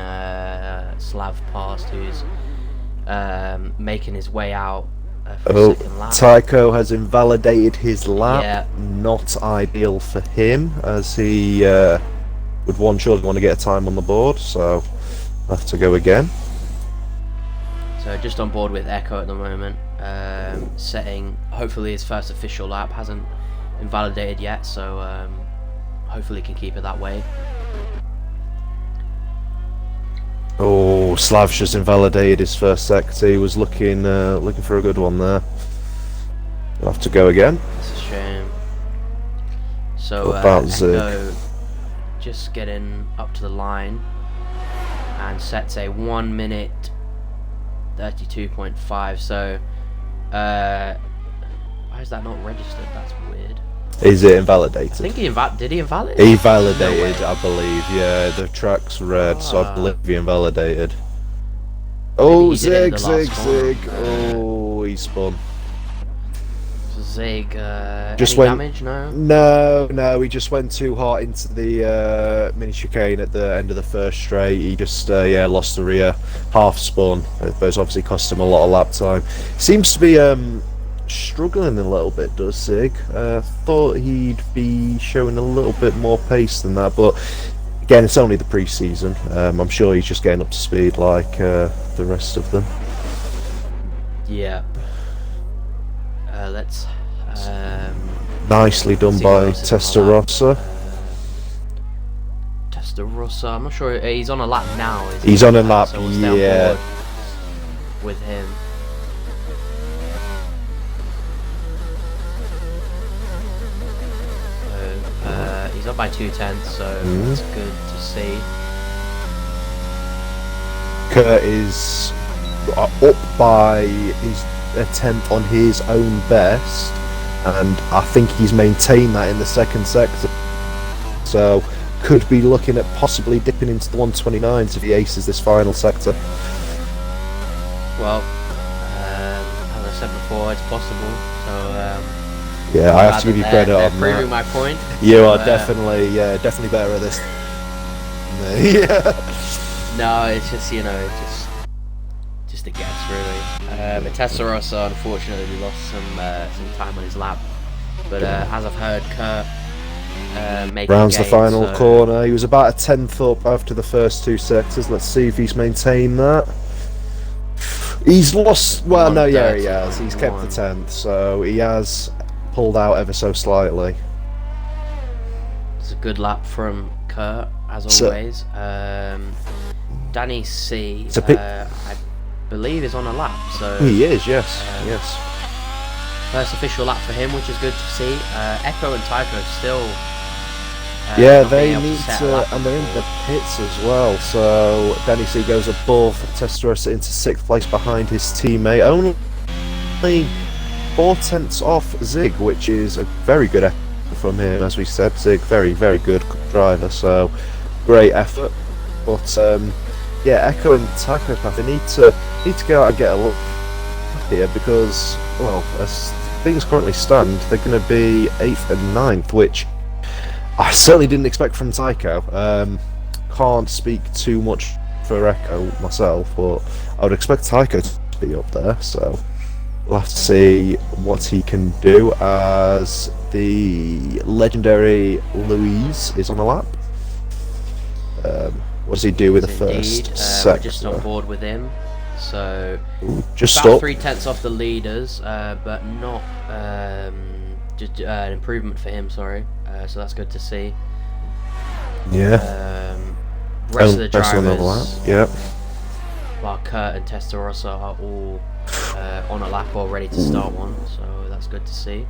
Slav past, who's making his way out for the second lap. Tycho has invalidated his lap. Yeah. Not ideal for him, as he would surely want to get a time on the board, so I'll have to go again. So just on board with Echo at the moment, setting hopefully his first official lap. Hasn't invalidated yet, so hopefully can keep it that way. Oh, Slav's just invalidated his first sector. He was looking for a good one there. I'll have to go again. It's a shame. So What about Echo just getting up to the line and sets a 1 minute 32.5. So why is that not registered? That's weird. Is it I invalidated? think did he invalidate? He validated, No way. I believe. Yeah, the track's red, so I Ah. believe he invalidated. Oh, he did it in Zig, the last Zig, corner. Zig. Oh, he spun. Zig, Just any went- damage? No. No, he just went too hard into the mini chicane at the end of the first straight. He just lost the rear, half spun. But it's obviously cost him a lot of lap time. Seems to be struggling a little bit, does Zig? Thought he'd be showing a little bit more pace than that, but again, it's only the pre-season. I'm sure he's just getting up to speed like the rest of them. Yeah. Let's. Nicely done see by who else is on the lap. Testarossa. Testarossa. I'm not sure. He's on a lap now. Isn't He's he? on a lap, So we'll stay on yeah. board with him. So he's up by 2/10, so it's good to see. Kurt is up by a tenth on his own best, and I think he's maintained that in the second sector. So could be looking at possibly dipping into the 129s if he aces this final sector. Well, as I said before, it's possible. So Yeah, I have to give you credit they're on proving that. my point. You are Uh, definitely better at this. Yeah. No, it's just just a guess really. But Testarossa unfortunately lost some time on his lap. But as I've heard, Kurt making Rounds the gains, final so corner. He was about a tenth up after the first two sectors. Let's see if he's maintained that. He's lost. Well, no, yeah, he has. He's kept the 10th, so he has pulled out ever so slightly. It's a good lap from Kurt as So- always. Danny C, It's a pic- I believe, is on a lap. So He is, yes, yes. first official lap for him, which is good to see. Echo and Tycho still. Yeah, not they being able need set a to, lap and they're in the before. pits as well. So Danny C goes above Testarossa into 6th place behind his teammate, only 4/10 off Zig, which is a very good effort from him. As we said, Zig, very, very good driver. So great effort. But yeah, Echo and Tycho, they need to go out and get a look here because, well, as things currently stand, they're going to be 8th and 9th, which I certainly didn't expect from Tycho. Can't speak too much for Echo myself, but I would expect Tycho to be up there, so we'll have to see what he can do as the legendary Louise is on the lap. What does he do with the Indeed, first we're sector? just on board with him. So Ooh, just about stop. 3/10 off the leaders, but not just an improvement for him. Sorry, so that's good to see. Yeah. Rest of the Rest on the lap. drivers, Yeah. while Kurt and Testarossa are all on a lap or ready to start one, so that's good to see.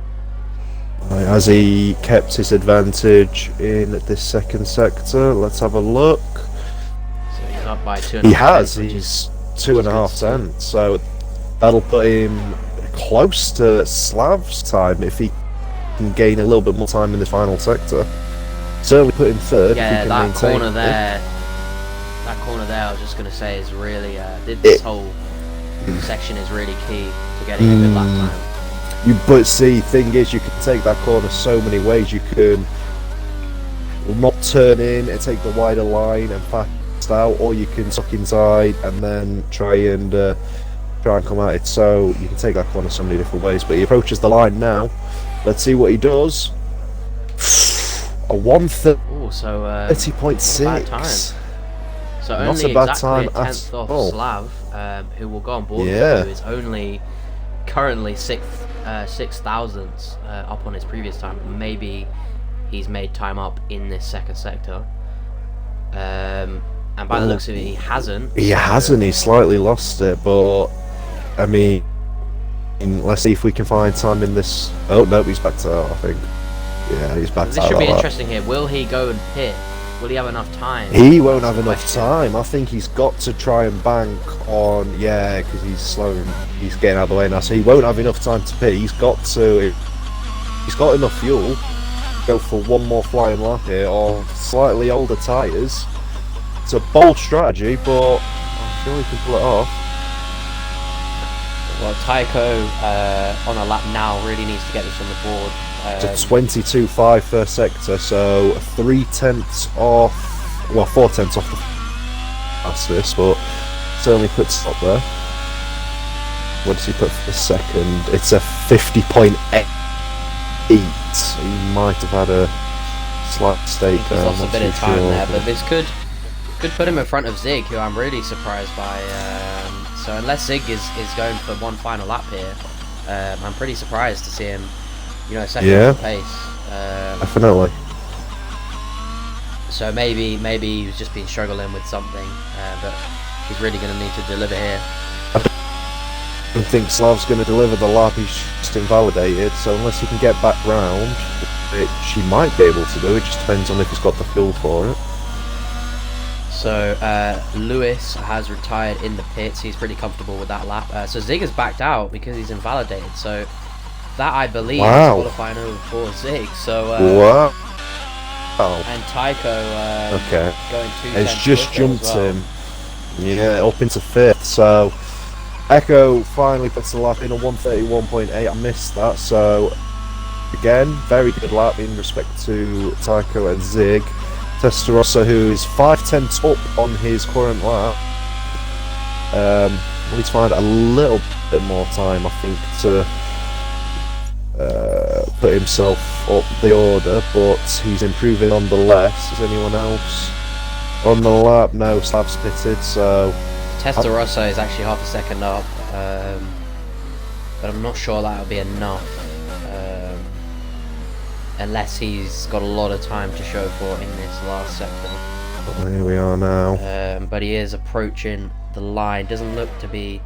Right, has he kept his advantage in this second sector? Let's have a look. So he's up by 2.5 He has. tenths, which is He's 2.5 tenths, so that'll put him close to Slav's time if he can gain a little bit more time in the final sector. Certainly put him third. yeah, if he can that maintain corner it. there. That corner there, I was just gonna say, is really this whole section is really key to getting a good lap time. But see, thing is, you can take that corner so many ways. You can not turn in and take the wider line and fast out, or you can suck inside and then try and come at it. So you can take that corner so many different ways. But he approaches the line now. Let's see what he does. A 1:30.6. So Not only a bad exactly time a tenth at off all. Slav, who will go on board Yeah. with, who is only currently 6,000ths up on his previous time. Maybe he's made time up in this second sector. And by the looks of it, he hasn't. He hasn't. He slightly lost it, but I mean, let's see if we can find time in this. Oh no, he's back to out, I think. Yeah, he's back to This out. should be that lap. interesting here. Will he go and pit? Will he have enough time? He won't That's have the enough question. time. I think he's got to try and bank on, because he's slow. He's getting out of the way now, so he won't have enough time to pit. He's got enough fuel to go for one more flying lap here on slightly older tyres. It's a bold strategy, but I'm sure he can pull it off. Well, Tycho on a lap now really needs to get this on the board. It's a 22.5 first sector, so 3 tenths off, well, 4 tenths off the fastest, but certainly puts up there. What does he put for the second? It's a 50.8. So he might have had a slight I mistake think there. he's I'm lost a not bit too of time sure, there, but this could put him in front of Zig, who I'm really surprised by. So unless Zig is going for one final lap here, I'm pretty surprised to see him, second Yeah. off the pace. Definitely. So maybe he's just been struggling with something, but he's really going to need to deliver here. I don't think Slav's going to deliver the lap. He's just invalidated, so unless he can get back round, which he might be able to do, it just depends on if he's got the fuel for it. So Lewis has retired in the pits. He's pretty comfortable with that lap. So Zig has backed out because he's invalidated. So that, I believe, is qualifying over for Zig. So Wow. and Tycho Okay. going 2 It's tenths just quicker as jumped well. him. Yeah, up into 5th. So Echo finally puts the lap in a 1:31.8. I missed that. So again, very good lap in respect to Tycho and Zig. Testarossa, who is 5 tenths up on his current lap, needs to find a little bit more time, I think, to put himself up the order, but he's improving nonetheless. Is anyone else on the lap? No, Slav's pitted, so Testarossa is actually half a second up, but I'm not sure that'll be enough. Unless he's got a lot of time to show for in this last sector. here we are now. But he is approaching the line. Doesn't look to be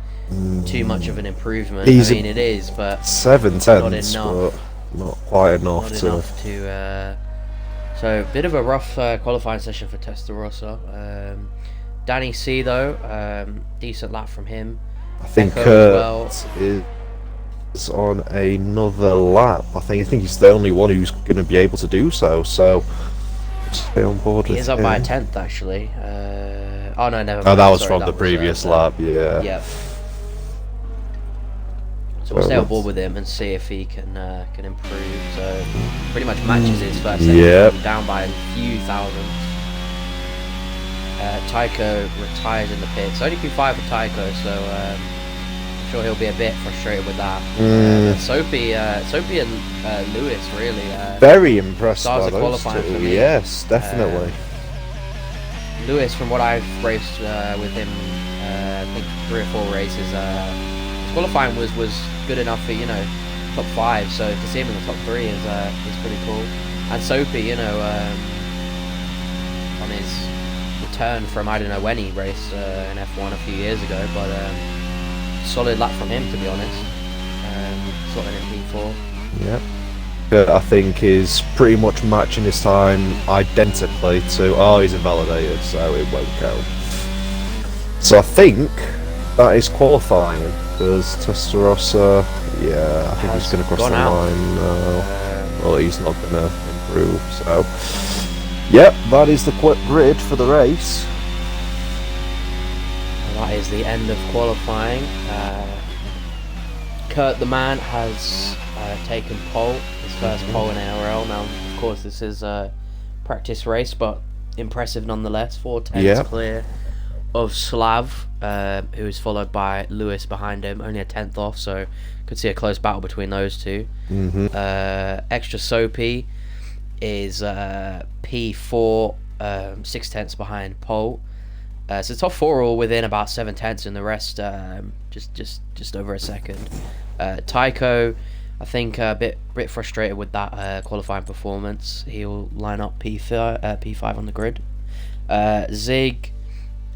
too much of an improvement. He's I mean, it is, but 7 tenths, enough. but not quite enough not to. enough to. So a bit of a rough qualifying session for Testarossa. Danny C though, decent lap from him. I think Echo Kurt as is on another lap. I think he's the only one who's going to be able to do so. So stay on board He with is up him. by a tenth actually. Oh no, never mind. Oh, that was Sorry, from that the was, previous lap. Yeah. Yep. So we'll stay on board with him and see if he can improve. So pretty much matches his first second, Yep. down by a few thousandths. Tycho retires in the pits. Only Q5 for Tycho, so I'm sure he'll be a bit frustrated with that. Soapy and Lewis really. Very impressed Stars by of those qualifying two. for me. Yes, definitely. Lewis, from what I've raced with him, I think 3 or 4 races, his qualifying was good enough for top 5. So to see him in the top 3 is pretty cool. And Soapy, on his return from I don't know when he raced in F1 a few years ago, but solid lap from him to be honest. Slotting in P4. Yeah. Kurt, I think, is pretty much matching his time identically to. Oh, he's invalidated, so it won't count. So I think that is qualifying, because Testarossa, yeah, I think he's going to cross the line now. Well, he's not going to improve, so... Yep, that is the grid for the race. That is the end of qualifying. Kurt the man has taken pole, his first pole in ARL. Now, of course, this is a practice race, but impressive nonetheless. 4/10 clear of Slav, who is followed by Lewis behind him, only a 10th off, so could see a close battle between those two. Extra Soapy is P4, 6/10 behind pole. So top four all within about 7/10, and the rest just over a second. Tycho, I think a bit frustrated with that qualifying performance. He'll line up P5 on the grid. Zig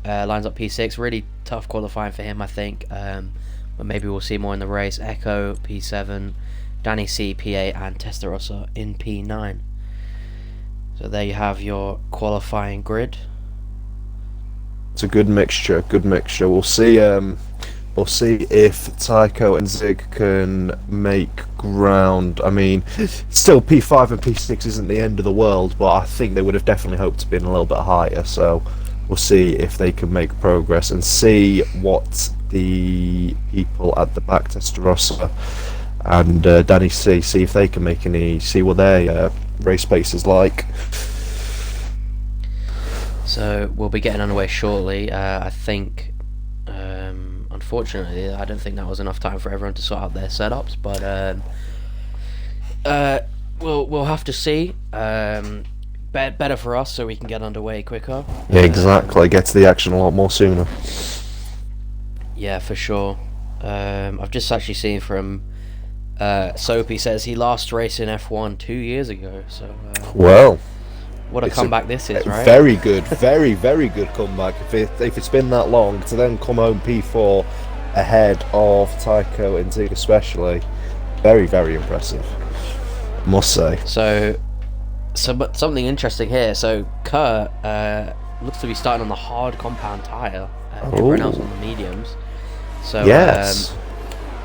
lines up P6. Really tough qualifying for him, I think. But maybe we'll see more in the race. Echo P7, Danny C P8, and Testarossa in P9. So there you have your qualifying grid. It's a good mixture. We'll see. We'll see if Tycho and Zig can make ground. I mean, still P5 and P6 isn't the end of the world, but I think they would have definitely hoped to be a little bit higher. So we'll see if they can make progress and see what the people at the back, Testarossa and Danny C, see if they can make see what their race pace is like. So we'll be getting underway shortly. I think, unfortunately, I don't think that was enough time for everyone to sort out their setups, but we'll have to see. Better for us, so we can get underway quicker. Yeah, exactly. Get to the action a lot more sooner. Yeah, for sure. I've just actually seen from Soapy says he last raced in F1 2 years ago. So well. What a comeback this is, right? Very good, very good comeback. If it's been that long, to then come home P4 ahead of Tycho and Zig especially, very impressive, must say. So but something interesting here. So Kurt looks to be starting on the hard compound tyre. Everyone else on the mediums. So yes.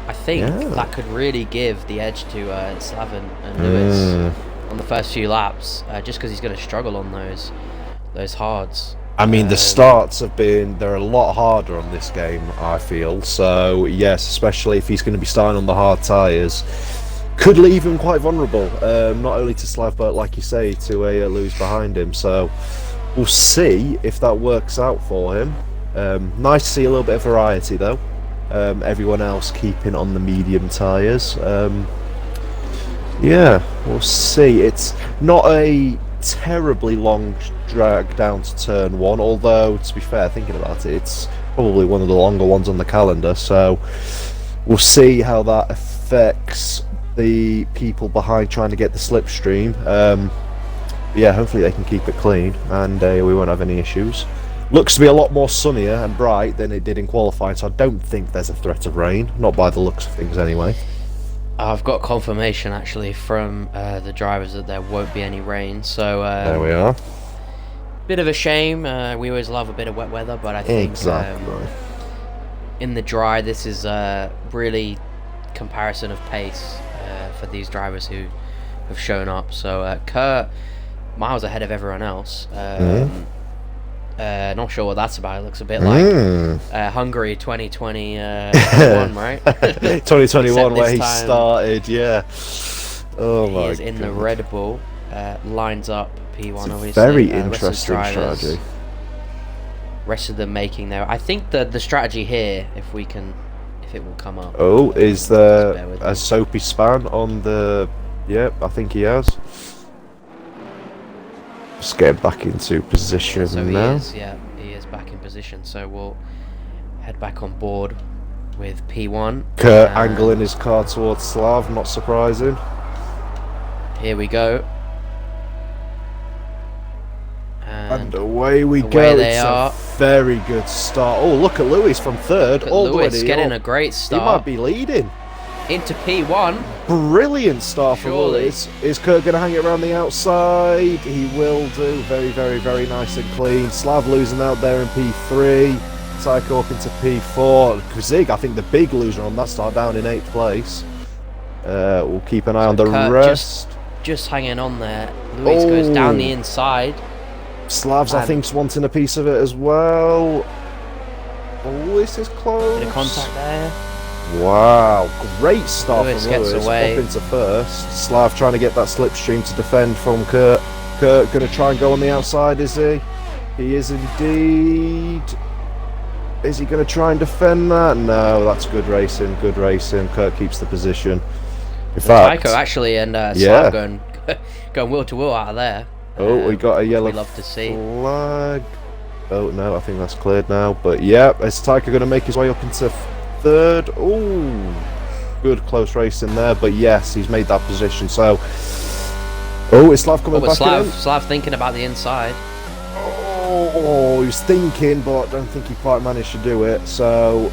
I think that could really give the edge to Slav and Lewis on the first few laps, just because he's going to struggle on those hards. I mean, the starts they're a lot harder on this game, I feel. So yes, especially if he's going to be starting on the hard tyres, could leave him quite vulnerable. Not only to Slav, but like you say, to Lewis behind him. So we'll see if that works out for him. Nice to see a little bit of variety though. Everyone else keeping on the medium tyres. Yeah, we'll see. It's not a terribly long drag down to turn one, although, to be fair, thinking about it, it's probably one of the longer ones on the calendar, so we'll see how that affects the people behind trying to get the slipstream. Yeah, hopefully they can keep it clean, and we won't have any issues. Looks to be a lot more sunnier and bright than it did in qualifying, so I don't think there's a threat of rain, not by the looks of things anyway. I've got confirmation actually from the drivers that there won't be any rain, so there we are. Bit of a shame. We always love a bit of wet weather, but I think in the dry, this is really comparison of pace for these drivers who have shown up. So Kurt miles ahead of everyone else. Not sure what that's about. It looks a bit like Hungary 2021, right? 2021, where he started, yeah. Oh my! He is in the Red Bull, lines up P1. It's obviously, very interesting strategy. Rest of them making their. I think the strategy here, if it will come up. Oh, is there a Soapy span on the? Yep, I think he has. Just get back into position so now. He is back in position. So we'll head back on board with P1. Kurt angling his car towards Slav, not surprising. Here we go. And away we go. It's a very good start. Oh, look at Lewis from third. Lewis getting a great start. He might be leading. Into P1. Brilliant start for Lewis. Is Kurt going to hang it around the outside? He will do. Very nice and clean. Slav losing out there in P3. Tycho up into P4. Zig, I think the big loser on that start, down in 8th place. We'll keep an eye on the Kurt rest. Just hanging on there. Luis goes down the inside. Slavs, I think, wanting a piece of it as well. Oh, this is close. Bit of contact there. Wow, great start Lewis from gets Lewis away. up into first. Slav trying to get that slipstream to defend from Kurt. Kurt going to try and go on the outside, is he? He is indeed. Is he going to try and defend that? No, that's good racing, good racing. Kurt keeps the position. In fact, Tycho actually and yeah. Slav going wheel to wheel out of there. Oh, we got a yellow we love to see. flag. Oh no, I think that's cleared now. But yeah, is Tycho going to make his way up into third? Oh, good close racing there. But yes, he's made that position. So, is Slav coming back in? Slav thinking about the inside. Oh, he was thinking, but I don't think he quite managed to do it. So,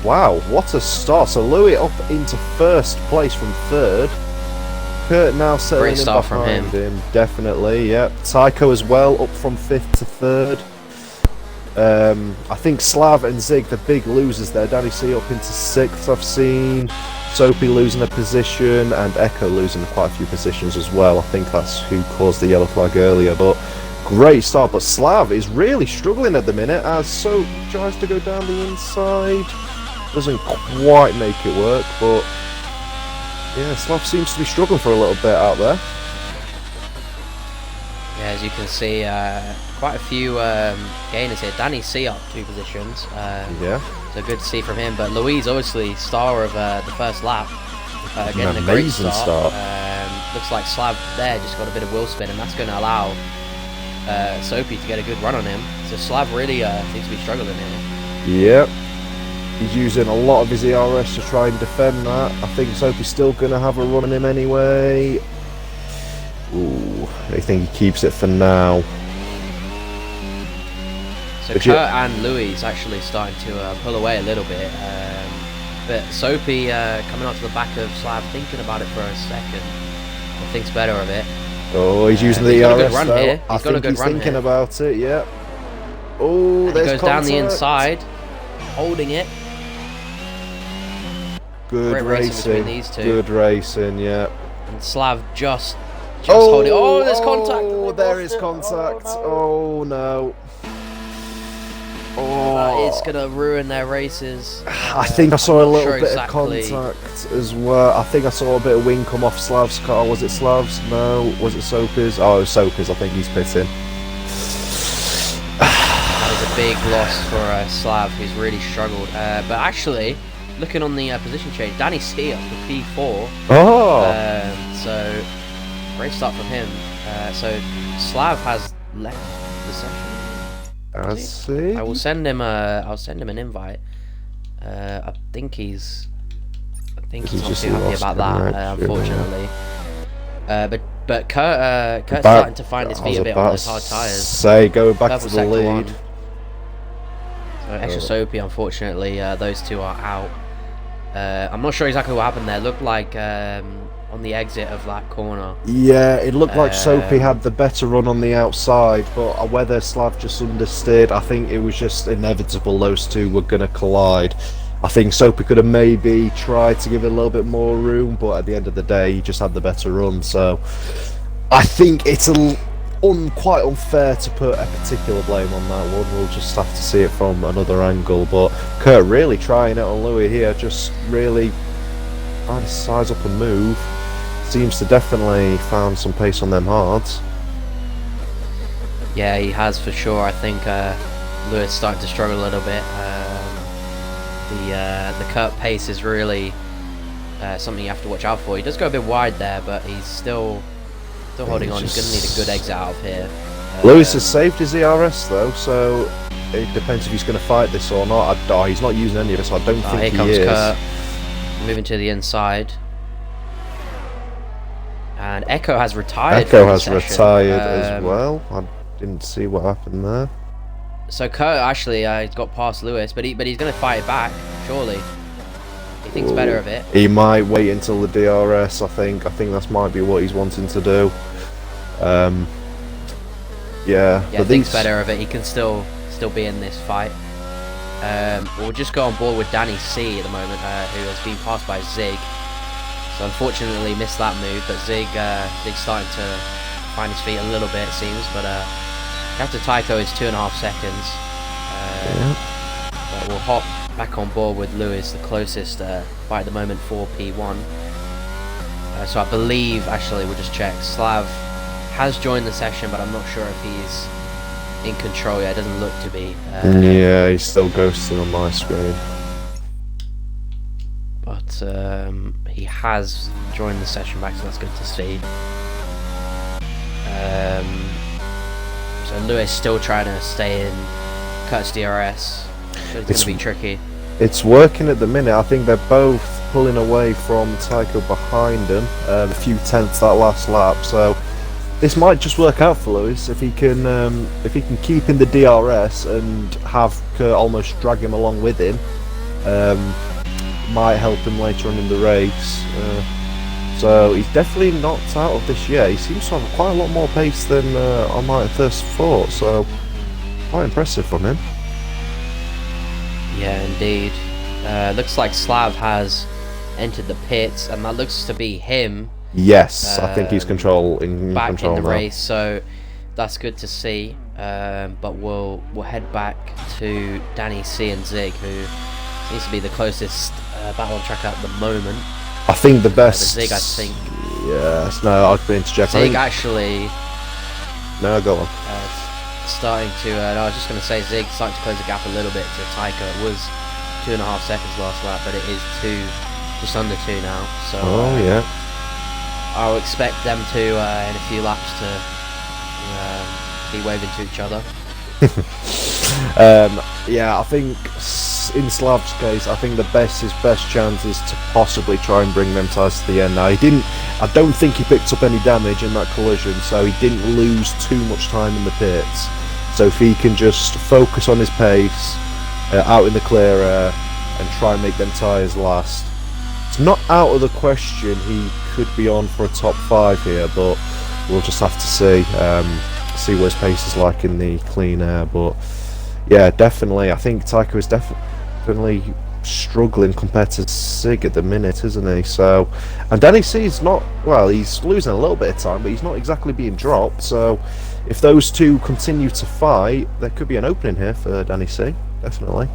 wow, what a start. So Louis up into first place from third. Kurt now settling in start from behind him. Definitely, yeah. Tycho as well, up from 5th to 3rd. I think Slav and Zig, the big losers there. Danny C up into 6th, I've seen. Soapy losing a position, and Echo losing quite a few positions as well. I think that's who caused the yellow flag earlier, but great start. But Slav is really struggling at the minute as Soap tries to go down the inside. Doesn't quite make it work, but yeah, Slav seems to be struggling for a little bit out there. Yeah, as you can see, quite a few gainers here. Danny C up 2 positions. Yeah. So good to see from him. But Louise, obviously, star of the first lap. Getting An a great amazing start. start. Looks like Slav there just got a bit of wheel spin, and that's going to allow Soapy to get a good run on him. So Slav really seems to be struggling here. Yep. He's using a lot of his ERS to try and defend that. I think Soapy's still going to have a run on him anyway. Ooh, I think he keeps it for now. So Kurt and Louis actually starting to pull away a little bit. But Soapy coming onto the back of Slav, thinking about it for a second. Or thinks better of it. Oh, he's using the he's got a ERS good run though. here. I He's got a think good he's run thinking here. about it, yeah. Oh, And there's he goes down the contact. inside, holding it. Good Great racing racing. between these two. Good racing, yeah. And Slav just holding. Oh, there's contact. Oh, there is contact. Oh no. Oh, It's gonna ruin their races. I think I saw a little sure bit exactly. of contact as well. I think I saw a bit of wing come off Slav's car. Was it Slav's? No. Was it Soapy's? Oh, it was Soapy's. I think he's pitting. That is a big loss for Slav, who's really struggled. But actually, looking on the position change, Danny C up to P4. Oh. So great start from him. So Slav has left the session. I see. I will send him I'll send him an invite. I think he's not just too happy lost about that, connection, unfortunately. But Kurt's starting to find his feet a bit on those hard tyres. Say, going back Purple to the sector lead. 1. So extra Soapy, unfortunately, those two are out. I'm not sure exactly what happened there. Looked like on the exit of that corner. Yeah, it looked like Soapy had the better run on the outside, but whether Slav just understeered, I think it was just inevitable those two were going to collide. I think Soapy could have maybe tried to give it a little bit more room, but at the end of the day, he just had the better run. So I think it's quite unfair to put a particular blame on that one. We'll just have to see it from another angle. But Kurt really trying it on Louis here, just really trying to size up and move. Seems to definitely found some pace on them hards. Yeah, he has for sure. I think Lewis starting to struggle a little bit. The Kurt pace is really something you have to watch out for. He does go a bit wide there, but he's still holding on. He's going to need a good exit out of here. Lewis has saved his ERS though, so it depends if he's going to fight this or not. He's not using any of it, so I don't think Here he comes is. Kurt, moving to the inside. And Echo has retired. Echo from the has session. retired as well. I didn't see what happened there. So Kurt actually he's got past Lewis, but he's going to fight it back, surely. He thinks better of it. He might wait until the DRS. I think that might be what he's wanting to do. Yeah, but thinks better of it. He can still be in this fight. We'll just go on board with Danny C at the moment, who has been passed by Zig. So unfortunately missed that move, but Zig's starting to find his feet a little bit, it seems. But after Tycho is 2.5 seconds. But we'll hop back on board with Lewis, the closest by the moment, 4P1. So I believe, actually, we'll just check. Slav has joined the session, but I'm not sure if he's in control yet. It doesn't look to be. Yeah, he's still ghosting on my screen. But he has joined the session back, so that's good to see. So Lewis still trying to stay in Kurt's DRS. So it's going to be tricky. It's working at the minute. I think they're both pulling away from Tycho behind him, a few tenths that last lap. So this might just work out for Lewis if he can keep in the DRS and have Kurt almost drag him along with him. Might help him later on in the race. So he's definitely not out of this yet. He seems to have quite a lot more pace than I might have first thought. So quite impressive from him. Yeah, indeed. Looks like Slav has entered the pits, and that looks to be him. Yes, I think he's back in control the race, so that's good to see. But we'll head back to Danny C and Zig, who seems to be the closest battle on track at the moment. I think the best. Zig, I think. Yes, no, I've been interjecting. Zig actually. No, go on. Starting to. No, I was just going to say Zig starting to close the gap a little bit to Tycho. It was 2.5 seconds last lap, but it is just under 2 now. So. Oh yeah. I'll expect them to in a few laps to be waving to each other. Yeah, I think in Slav's case, I think his best chance is to possibly try and bring them tyres to the end. Now I don't think he picked up any damage in that collision, so he didn't lose too much time in the pits. So if he can just focus on his pace out in the clear air and try and make them tyres last, it's not out of the question he could be on for a top 5 here, but we'll just have to see what his pace is like in the clean air. But yeah, definitely, I think Tycho is definitely struggling compared to Sig at the minute, isn't he? So, and Danny C is not, well, he's losing a little bit of time, but he's not exactly being dropped. So if those two continue to fight, there could be an opening here for Danny C, definitely.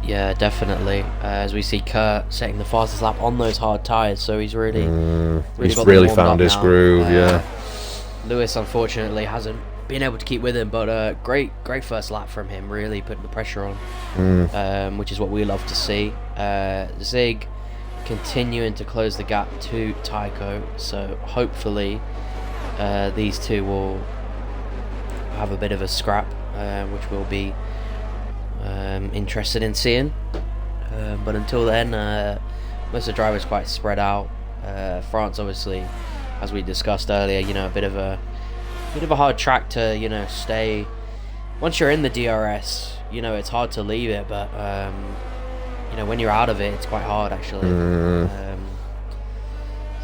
Yeah, definitely. As we see Kurt setting the fastest lap on those hard tyres, so he's really found his groove. Yeah. Lewis unfortunately hasn't been able to keep with him, but great first lap from him, really putting the pressure on, which is what we love to see. Zig continuing to close the gap to Tycho, so hopefully these two will have a bit of a scrap, which we'll be interested in seeing. But until then, most of the drivers quite spread out. France, obviously, as we discussed earlier, a bit of a hard track to stay. Once you're in the DRS, it's hard to leave it, but when you're out of it, it's quite hard actually.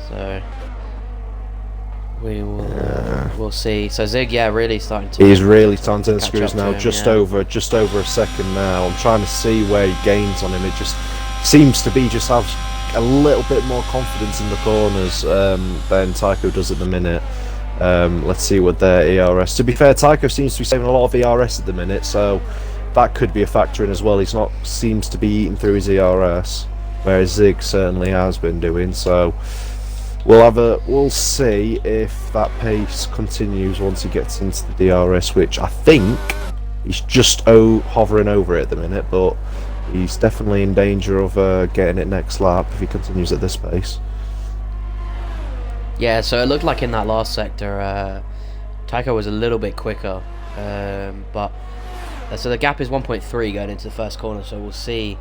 So we will we'll see. So Zig, really starting to. He's really starting to screws now. Him, just over a second now. I'm trying to see where he gains on him. It just seems to be just have a little bit more confidence in the corners than Tycho does at the minute. Let's see what their ERS. To be fair, Tycho seems to be saving a lot of ERS at the minute, so that could be a factor in as well. He's not seems to be eating through his ERS, whereas Zig certainly has been doing. So we'll see if that pace continues once he gets into the DRS, which I think he's just hovering over it at the minute, but he's definitely in danger of getting it next lap if he continues at this pace. Yeah, so it looked like in that last sector, Tycho was a little bit quicker, but so the gap is 1.3 going into the first corner. So we'll see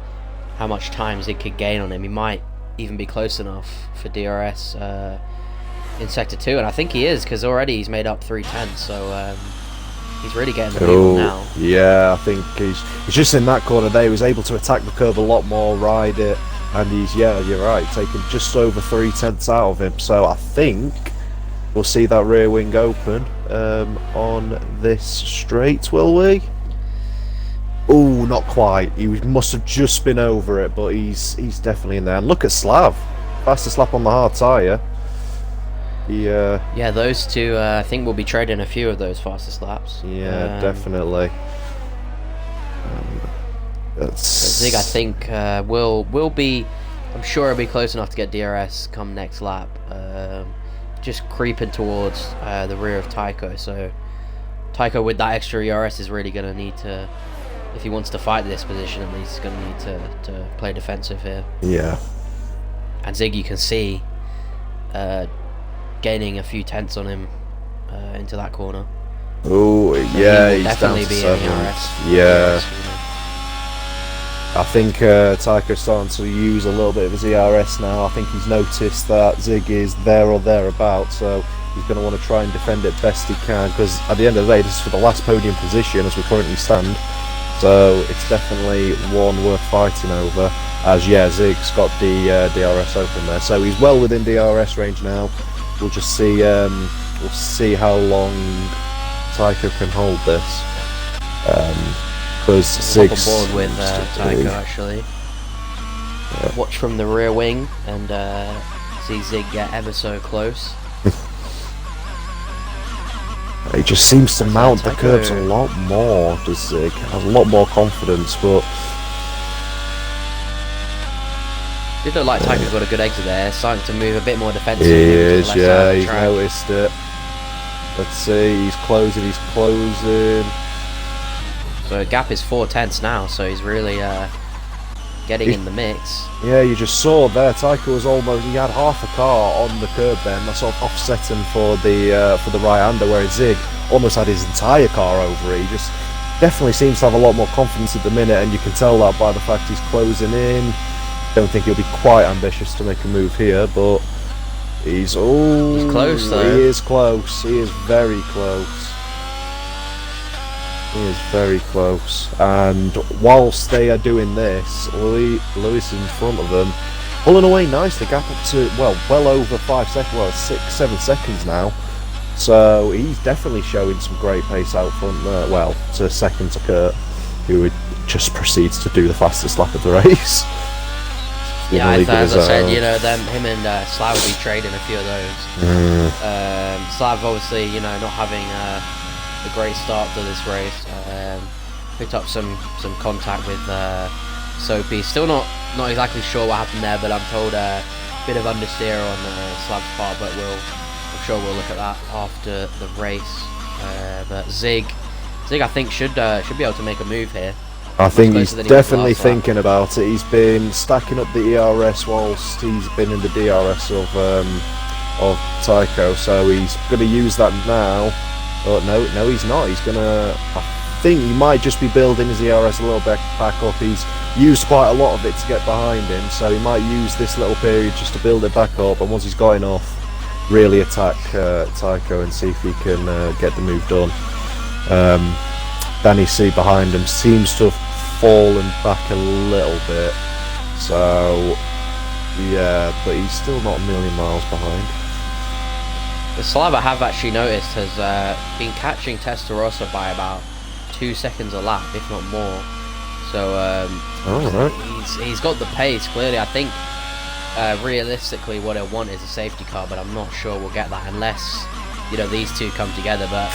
how much time Zig could gain on him. He might even be close enough for DRS in sector 2, and I think he is, because already he's made up 3/10. So he's really getting the lead now. Yeah, I think he's just in that corner there. He was able to attack the curve a lot more, ride it. And he's, you're right, taking just over 3/10 out of him. So I think we'll see that rear wing open on this straight, will we? Ooh, not quite. He must have just been over it, but he's definitely in there. And look at Slav, fastest lap on the hard tyre. Yeah, those two. I think we'll be trading a few of those fastest laps. Yeah, definitely. Zig, I think, will be. I'm sure he'll be close enough to get DRS come next lap. Just creeping towards the rear of Tycho. So Tycho with that extra ERS is really going to need to, if he wants to fight this position, at least he's going to need to play defensive here. Yeah. And Zig, you can see, gaining a few tenths on him into that corner. Oh, So yeah, he will he's down definitely to be 7th. in ERS. Yeah. I think Tycho's starting to use a little bit of his ERS now. I think he's noticed that Zig is there or thereabouts, so he's going to want to try and defend it best he can, because at the end of the day, this is for the last podium position as we currently stand. So it's definitely one worth fighting over, as yeah, Zig's got the DRS open there. So he's well within DRS range now. We'll just see, we'll see how long Tycho can hold this. Because Zig's on board with Tycho actually. Yeah. Watch from the rear wing and see Zig get ever so close. He just seems to mount the Tycho. curbs a lot more, does Zig? Has a lot more confidence, but It looked like Tycho's got a good exit there, starting to move a bit more he defensively. is, yeah, he's track. noticed it. Let's see, he's closing. So gap is 4 tenths now, so he's really getting in the mix. Yeah, you just saw there, Tycho was almost, he had half a car on the curb then, that's sort of offsetting for the right-hander, whereas Zig almost had his entire car over it. He just definitely seems to have a lot more confidence at the minute, and you can tell that by the fact he's closing in. Don't think he'll be quite ambitious to make a move here, but he's close though. He is close, he is very close. He is very close, and whilst they are doing this, Lewis in front of them, pulling away nicely, gap up to, well over 5 seconds, well 6-7 seconds now, so he's definitely showing some great pace out front there, well, to second to Kurt, who just proceeds to do the fastest lap of the race. Yeah, as I said, you know, him and Slav will be trading a few of those. Slav obviously, you know, not having a great start to this race. Picked up some contact with Soapy. Still not exactly sure what happened there, but I'm told a bit of understeer on Slav's part. But I'm sure we'll look at that after the race. But Zig, I think should be able to make a move here. I think he's Closer than he was definitely last lap. thinking about it. He's been stacking up the ERS whilst he's been in the DRS of Tycho, so he's going to use that now. Oh no, he's not. He's gonna. I think he might just be building his ERS a little bit back up. He's used quite a lot of it to get behind him, so he might use this little period just to build it back up. And once he's got enough, really attack Tycho and see if he can get the move done. Danny C behind him seems to have fallen back a little bit, so yeah, but he's still not a million miles behind. The Slav I have actually noticed has been catching Testarossa by about 2 seconds a lap, if not more. So he's got the pace, clearly. I think realistically what he'll want is a safety car, but I'm not sure we'll get that unless, you know, these two come together. But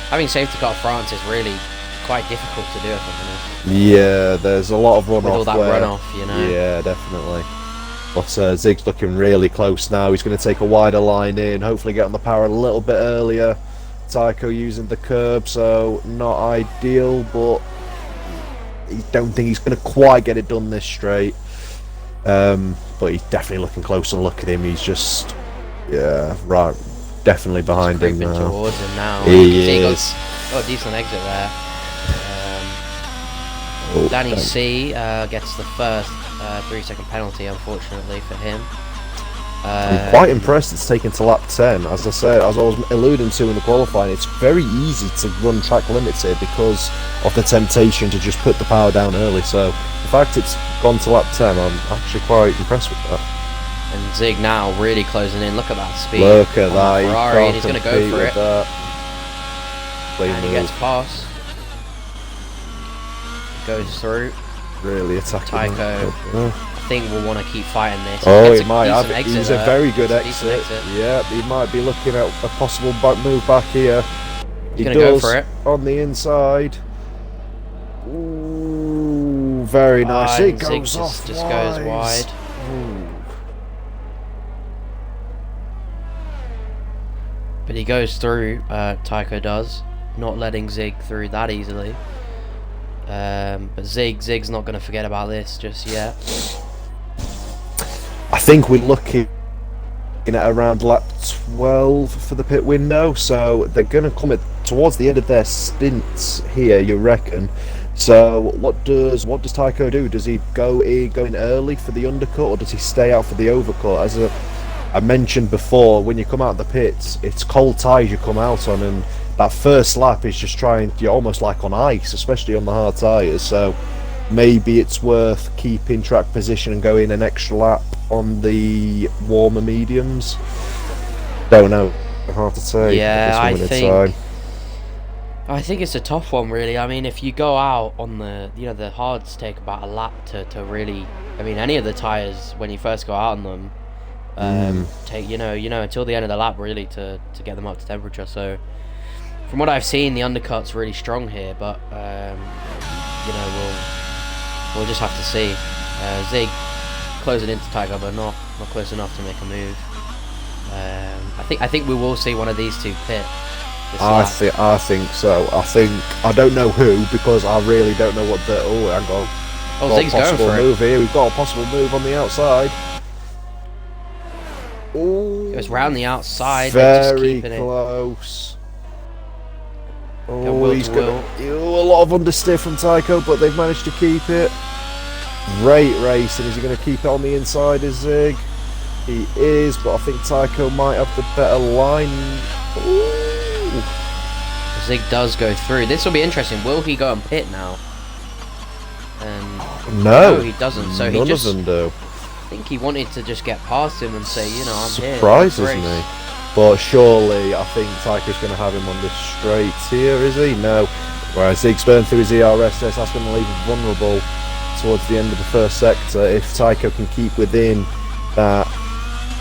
having safety car France is really quite difficult to do, if I'm honest. Yeah, there's a lot of runoff. With all that runoff, you know. Yeah, definitely. But Zig's looking really close now. He's going to take a wider line in, hopefully get on the power a little bit earlier. Tycho using the curb, so not ideal, but I don't think he's going to quite get it done this straight. But he's definitely looking close, and look at him. He's just, yeah, right, definitely behind him now. Towards him now. He is. Got a decent exit there. Danny C gets the first 3-second penalty, unfortunately for him. I'm quite impressed it's taken to lap 10. As I said, as I was alluding to in the qualifying, it's very easy to run track limits here because of the temptation to just put the power down early. So the fact it's gone to lap 10, I'm actually quite impressed with that. And Zig now really closing in. Look at that speed. Look at that. Ferrari, and he's going to go for it. That. And he gets past. goes through. Really attacking. Tycho, I think, will want to keep fighting this. Oh, he might have. Exit He's a very good exit. exit. Yeah, he might be looking at a possible move back here. He's going to go for it. On the inside. Ooh, very nice. It goes off just goes wide. Ooh. But he goes through, Tycho does, not letting Zig through that easily. But Zig's not going to forget about this just yet. I think we're looking at around lap 12 for the pit window, so they're going to come towards the end of their stints here, you reckon. So what does Tycho do? Does he go in early for the undercut, or does he stay out for the overcut? As I mentioned before, when you come out of the pits, it's cold tyres you come out on, and that first lap is just you're almost like on ice, especially on the hard tyres. So maybe it's worth keeping track position and going an extra lap on the warmer mediums. Don't know, hard to say. Yeah, I think it's a tough one, really. I mean, if you go out on the hards take about a lap to really. I mean, any of the tyres when you first go out on them take until the end of the lap really to get them up to temperature. So from what I've seen, the undercut's really strong here, but we'll just have to see. Zig closing into Tycho, but not close enough to make a move. I think we will see one of these two pit. I think so. I don't know who, because I really don't know what the. Oh, hang on. Oh, Zig's going for it. Move here. We've got a possible move on the outside. Oh, it was round the outside. Very close. Oh, he's got a lot of understeer from Tycho, but they've managed to keep it. Great racing. Is he going to keep it on the inside as Zig? He is, but I think Tycho might have the better line. Ooh. Zig does go through. This will be interesting. Will he go and pit now? No, he doesn't. So none of them do. I think he wanted to just get past him and say, I'm here. Surprises me. But surely, I think Tycho's going to have him on the straights here, is he? No. Whereas Zig's burned through his ERS test, that's going to leave him vulnerable towards the end of the first sector. If Tycho can keep within that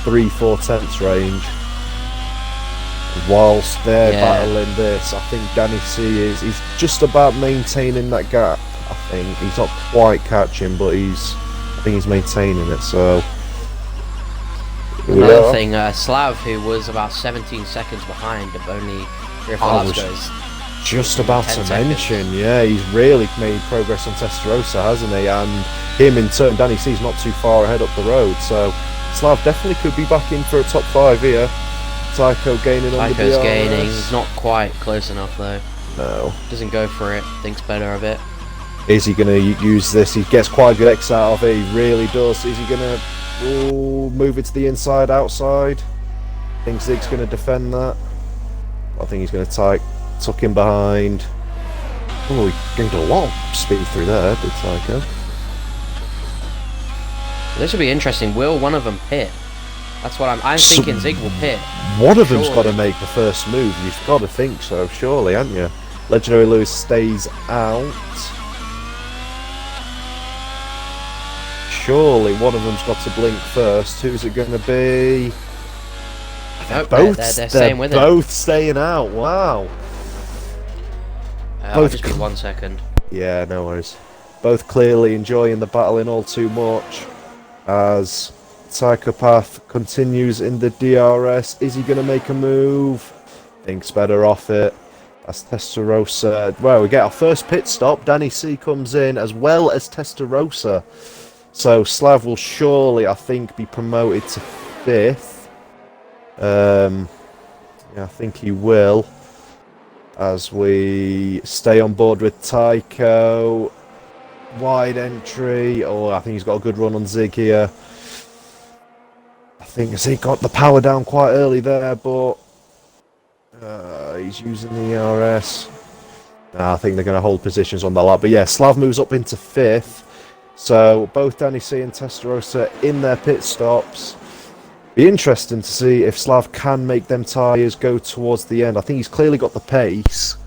3/4 tenths range, whilst they're battling this, I think Danny C he's just about maintaining that gap. I think he's not quite catching, but I think he's maintaining it. So another thing, Slav, who was about 17 seconds behind, only 3 or 4 laps goes. Just about to mention, yeah, he's really made progress on Testarossa, hasn't he? And him in turn, Danny C's not too far ahead up the road, so Slav definitely could be back in for a top 5 here. Tycho gaining on the DRS. Tycho's gaining, he's not quite close enough though. No. Doesn't go for it, thinks better of it. Is he going to use this? He gets quite a good X out of it, he really does. Is he going to move it to the inside, outside? I think Zig's going to defend that. I think he's going to tuck him behind. Oh, he gained a lot of speed through there, did Tycho. This will be interesting. Will one of them pit? That's what I'm thinking. Zig will pit. One of them's got to make the first move. You've got to think so, surely, haven't you? Legendary Lewis stays out. Surely one of them's got to blink first. Who's it going to be? They're staying with it. Both staying out. Wow. I'll just be 1 second. Yeah, no worries. Both clearly enjoying the battling all too much. As Psychopath continues in the DRS. Is he going to make a move? Thinks better off it. As Testarossa. Well, we get our first pit stop. Danny C comes in as well as Testarossa. So Slav will surely, I think, be promoted to 5th. Yeah, I think he will. As we stay on board with Tycho. Wide entry. Oh, I think he's got a good run on Zig here. I think Zig got the power down quite early there, but he's using the ERS. I think they're going to hold positions on the lap. But yeah, Slav moves up into 5th. So both Danny C and Testarossa in their pit stops. Be interesting to see if Slav can make them tyres go towards the end. I think he's clearly got the pace.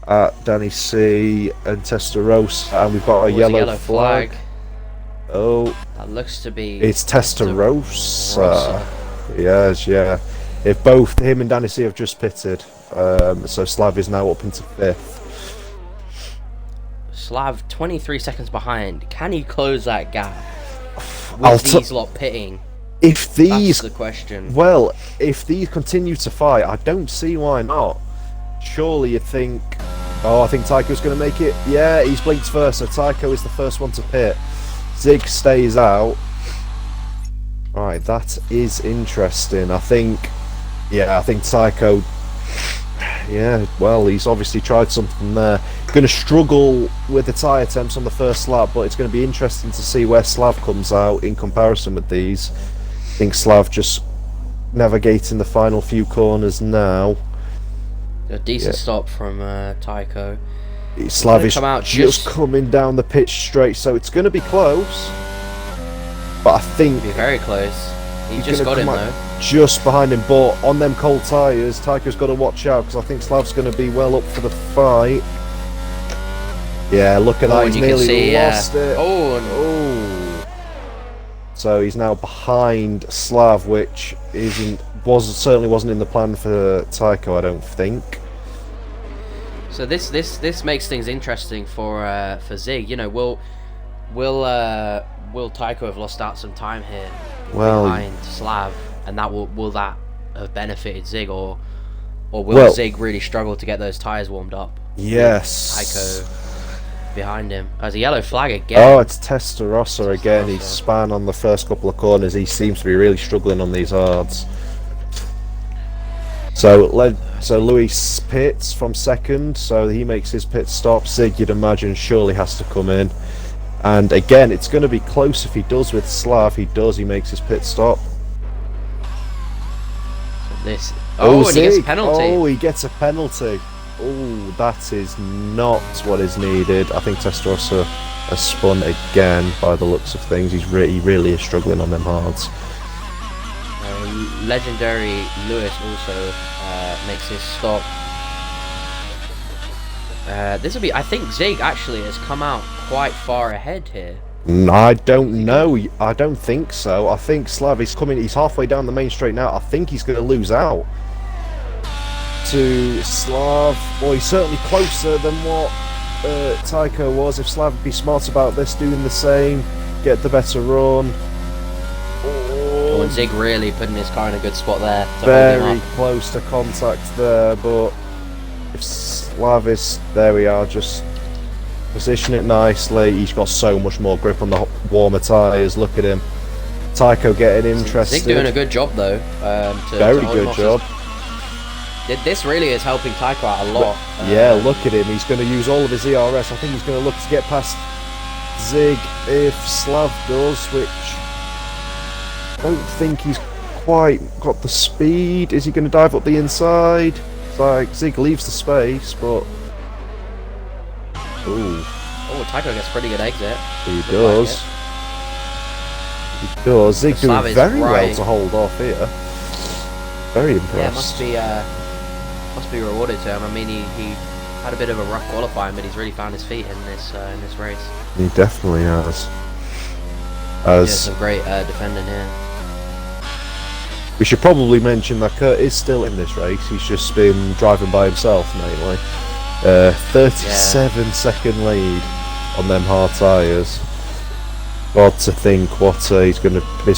at Danny C and Testarossa, and we've got a yellow flag. Oh, that looks to be. It's Testarossa. Yes, yeah. If both him and Danny C have just pitted, so Slav is now up into 5th. Slav 23 seconds behind. Can he close that gap with these lot pitting? If these, that's the question. Well, if these continue to fight, I don't see why not. Surely you'd think. Oh, I think Tycho's going to make it. Yeah, he's blinked first, so Tycho is the first one to pit. Zig stays out. Right, that is interesting. I think Tycho. Yeah, well, he's obviously tried something there. Going to struggle with the tyre attempts on the first lap, but it's going to be interesting to see where Slav comes out in comparison with these. I think Slav just navigating the final few corners now. A decent stop from Tycho. Slav is just coming down the pitch straight, so it's going to be close. But I think... Be very close. He just got him, though. Just behind him, but on them cold tyres, Tycho's got to watch out, because I think Slav's going to be well up for the fight. Yeah, look at that, he's nearly lost it. Oh. So he's now behind Slav, which certainly wasn't in the plan for Tycho, I don't think. So this makes things interesting for Zig. You know, will Tycho have lost out some time here behind Slav, and that will that have benefited Zig, or will Zig really struggle to get those tyres warmed up? Yes. Tycho behind him. There's a yellow flag again. Oh, it's Testarossa again. He span on the first couple of corners. He seems to be really struggling on these hards. So Luis pits from second, so he makes his pit stop. Zig, you'd imagine, surely has to come in. And again, it's going to be close if he does with Slav. He makes his pit stop. And he gets a penalty. Oh, he gets a penalty. Oh, that is not what is needed. I think Testarossa has spun again by the looks of things. He really is struggling on them hards. Legendary Lewis also makes his stop. This will be. I think Zig actually has come out quite far ahead here. I don't know. I don't think so. I think Slav is coming. He's halfway down the main straight now. I think he's going to lose out to Slav. Well, he's certainly closer than what Tycho was. If Slav would be smart about this, doing the same, get the better run. Oh, and Zig really putting his car in a good spot there. Very close to contact there, but if Slav is, there we are, just position it nicely. He's got so much more grip on the warmer tyres. Look at him. Tycho getting interested. Zig doing a good job though. Very good job. This really is helping Tycho out a lot. Yeah, look at him. He's going to use all of his ERS. I think he's going to look to get past Zig if Slav does, which I don't think he's quite got the speed. Is he going to dive up the inside? It's like Zig leaves the space, but... Ooh. Oh, Tycho gets a pretty good exit. He does. He does. Zig doing very well to hold off here. Very impressed. Yeah, must be rewarded to him. I mean, he had a bit of a rough qualifying, but he's really found his feet in this race. He definitely has. Some great defending here. We should probably mention that Kurt is still in this race. He's just been driving by himself mainly. 37-second lead on them hard tyres. Odd to think what his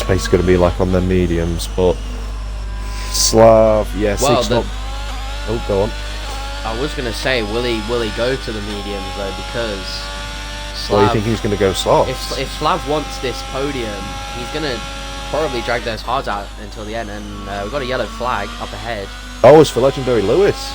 pace is going to be like on them mediums, but Slav, yeah, well, oh, go on. I was going to say, will he go to the mediums though? Because Slav, well, you think he's going to go soft? If Slav wants this podium, he's going to probably drag those hards out until the end. And we've got a yellow flag up ahead. Oh, it's for legendary Lewis.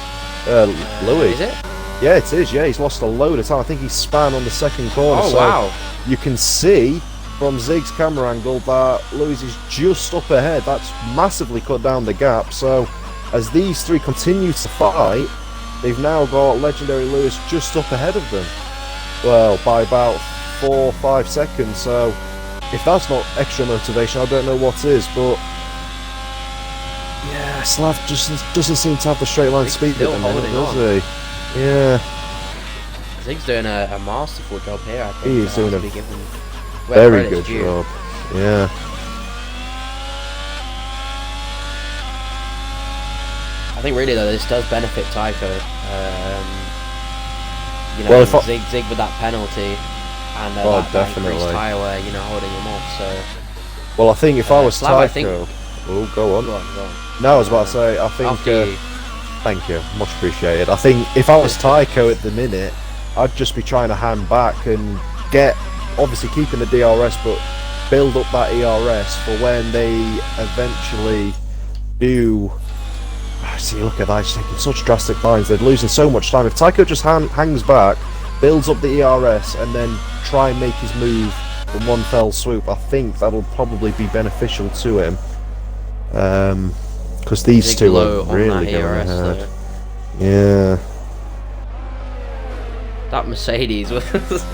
Louis. Is it? Yeah, it is. Yeah, he's lost a load of time. I think he span on the second corner. Oh, so wow. You can see from Zig's camera angle that Lewis is just up ahead. That's massively cut down the gap. So as these three continue to fight, they've now got legendary Lewis just up ahead of them. Well, by about 4 or 5 seconds. So if that's not extra motivation, I don't know what is. But yeah, Slav just doesn't seem to have the straight line speed at the minute, does he? Yeah. Zig's doing a masterful job here, I think. He is doing a very good job. Yeah. I think really though this does benefit Tycho. You know, Well, if Zig with that penalty and that increased tyre where, you know, holding him off. So. Well, I think if I was Slav, Tycho, oh, go on. Go on. No, I was about to say, I think. Thank you, much appreciated. I think if I was Tycho at the minute, I'd just be trying to hand back and get, obviously keeping the DRS, but build up that ERS for when they eventually do. See, look at that, he's taking such drastic lines, they're losing so much time. If Tycho just hangs back, builds up the ERS, and then try and make his move in one fell swoop, I think that'll probably be beneficial to him. Because these two are really going ahead. Yeah. That Mercedes was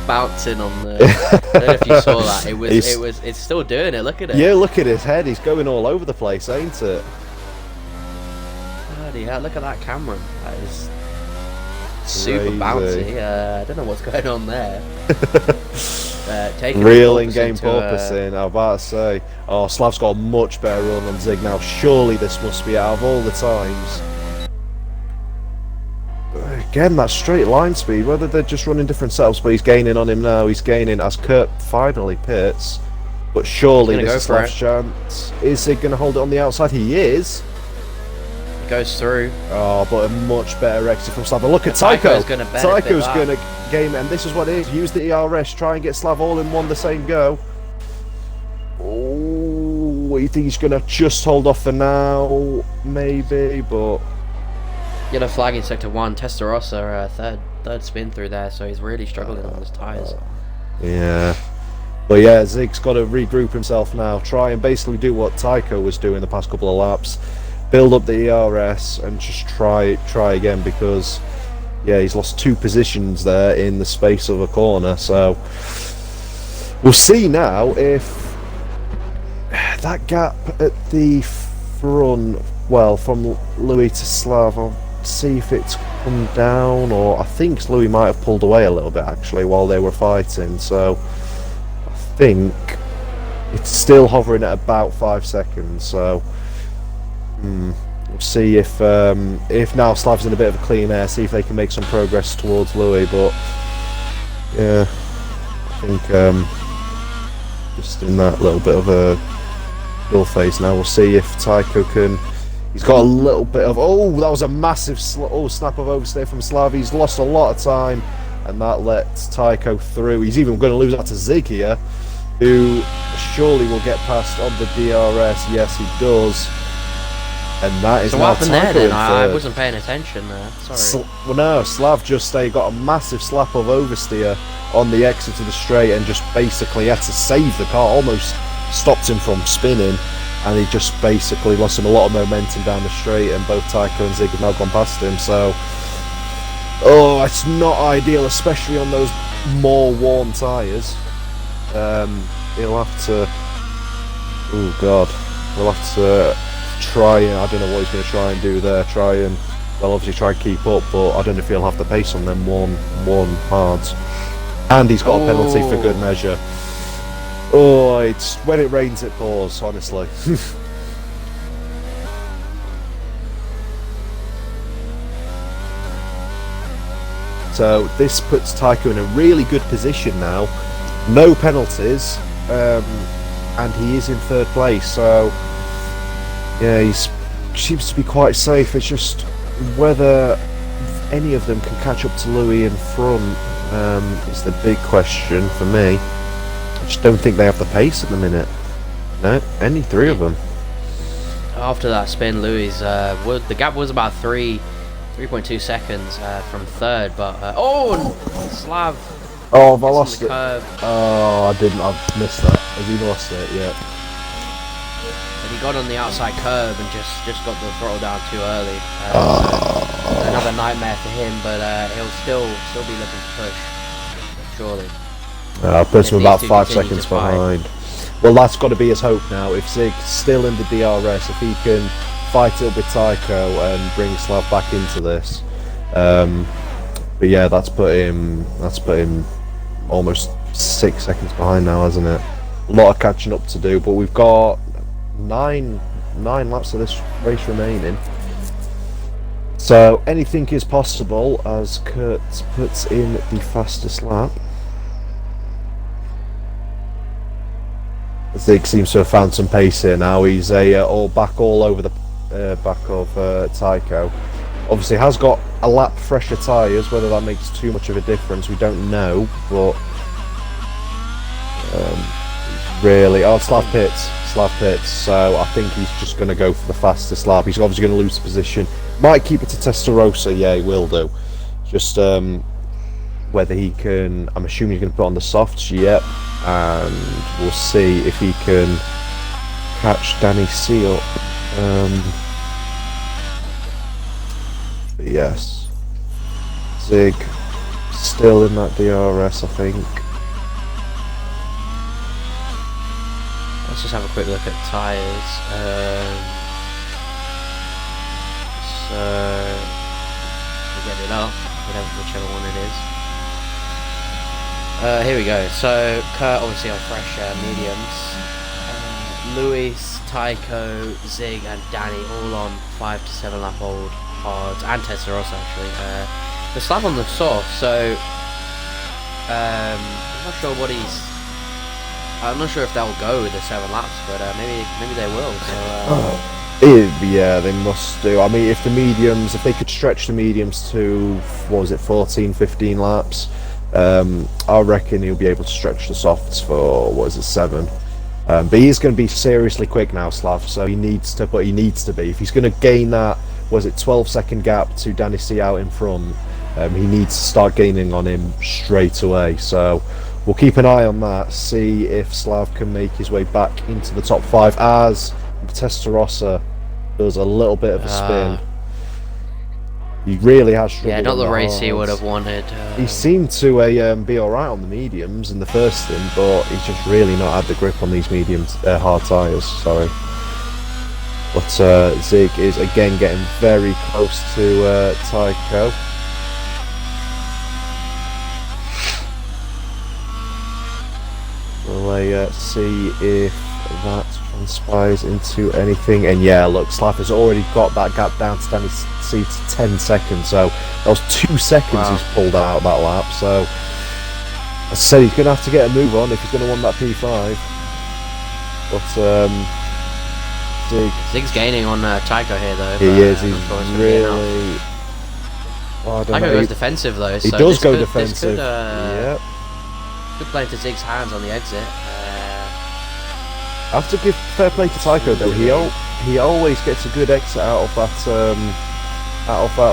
bouncing on the. I don't know if you saw that. It's still doing it. Look at it. Yeah, look at his head. He's going all over the place, ain't it? Bloody hell! Look at that camera. That is super bouncy. I don't know what's going on there. Real in-game porpoising. I was about to say. Oh, Slav's got a much better run on Zig now. Surely this must be out of all the times. Again, that straight line speed. Whether they're just running different setups, but he's gaining on him now. He's gaining as Kurt finally pits. But surely this is Slav's chance. Is Zig going to hold it on the outside? He is. He goes through. Oh, but a much better exit from Slav. Look at Tycho. Tycho's going to game it, and this is what it is. Use the ERS. Try and get Slav all in one the same go. Oh, you think he's going to just hold off for now? Maybe, but... Yellow flag in sector 1. Testarossa third spin through there, so he's really struggling on his tyres. Yeah. But yeah, Zig's got to regroup himself now. Try and basically do what Tycho was doing the past couple of laps. Build up the ERS and just try again, because yeah, he's lost 2 positions there in the space of a corner. So we'll see now if that gap at the front, well, from Louis to Slav, I'll see if it's come down, or I think Louis might have pulled away a little bit actually while they were fighting. So I think it's still hovering at about 5 seconds. So we'll see if now Slav's in a bit of a clean air, see if they can make some progress towards Louis. But yeah, I think just in that little bit of a dull phase now. We'll see if Tycho can. He's got a little bit of. Oh, that was a massive snap of overstay from Slav. He's lost a lot of time, and that lets Tycho through. He's even going to lose out to Zig here, who surely will get past on the DRS. Yes, he does. And that is so now what happened Tycho there then? I wasn't paying attention there. Sorry. Well, no, Slav just got a massive slap of oversteer on the exit to the straight, and just basically had to save the car. Almost stopped him from spinning, and he just basically lost him a lot of momentum down the straight, and both Tycho and Zig have now gone past him. So, oh, it's not ideal, especially on those more worn tyres. He'll have to. Oh God, we'll have to try and, I don't know what he's going to try and do there. Obviously try and keep up, but I don't know if he'll have the pace on them one hards. And he's got a penalty for good measure. Oh, it's when it rains it pours, honestly. So this puts Tycho in a really good position now. No penalties, and he is in 3rd place. So yeah, he seems to be quite safe. It's just whether any of them can catch up to Louis in front is the big question for me. I just don't think they have the pace at the minute. No, any 3 of them. After that spin, Louis, the gap was about 3.2 seconds from 3rd, but Slav. Oh, have I lost it? Curve. Oh, I've missed that. Has he lost it? Yeah. And he got on the outside curve and just got the throttle down too early. So another nightmare for him, but he'll still be looking to push, surely. I'll put him about 5 seconds behind. Well, that's got to be his hope now. If Zig's still in the DRS, if he can fight it up with Tycho and bring Slav back into this. But yeah, that's put him almost 6 seconds behind now, hasn't it? A lot of catching up to do, but we've got nine laps of this race remaining. So anything is possible as Kurt puts in the fastest lap. Zig seems to have found some pace here now. He's all over the back of Tycho. Obviously has got a lap fresher tyres. Whether that makes too much of a difference, we don't know. But really, Slav pits. So I think he's just going to go for the fastest lap. He's obviously going to lose position. Might keep it to Testarossa. Yeah, he will do. Just whether he can. I'm assuming he's going to put on the softs. Yep. And we'll see if he can catch Danny C up. But yes, Zig still in that DRS, I think. Let's just have a quick look at tyres. So we'll get it up, whichever one it is. Here we go. So Kurt obviously on fresh mediums. Luis, Tycho, Zig, and Danny all on 5 to 7 lap old hards, and Testarossa actually. The Slav on the soft. So I'm not sure what he's. I'm not sure if they'll go with the 7 laps, but maybe they will. So. Yeah, they must do. I mean, if they could stretch the mediums to, what was it, 14, 15 laps, I reckon he'll be able to stretch the softs for, what is it, 7. But he's going to be seriously quick now, Slav, so he needs to be. If he's going to gain that, was it 12-second gap to Danny C out in front, he needs to start gaining on him straight away. So we'll keep an eye on that, see if Slav can make his way back into the top 5 as Testarossa does a little bit of a spin. He really has struggled. Yeah, not the race he would have wanted. He seemed to be alright on the mediums in the first stint, but he's just really not had the grip on these mediums, hard tyres, sorry. But Zig is again getting very close to Tycho. We'll see if that transpires into anything. And yeah, look, Slav has already got that gap down to Danny C to 10 seconds. So that was 2 seconds he's pulled out that lap. So as I said, he's going to have to get a move on if he's going to want that P5. But Zig's gaining on Tycho here though. He is. He's really. Well, Tycho goes defensive though. He does go defensive. Yep. Good play into Zig's hands on the exit. I have to give fair play to Tycho though. He always gets a good exit out of that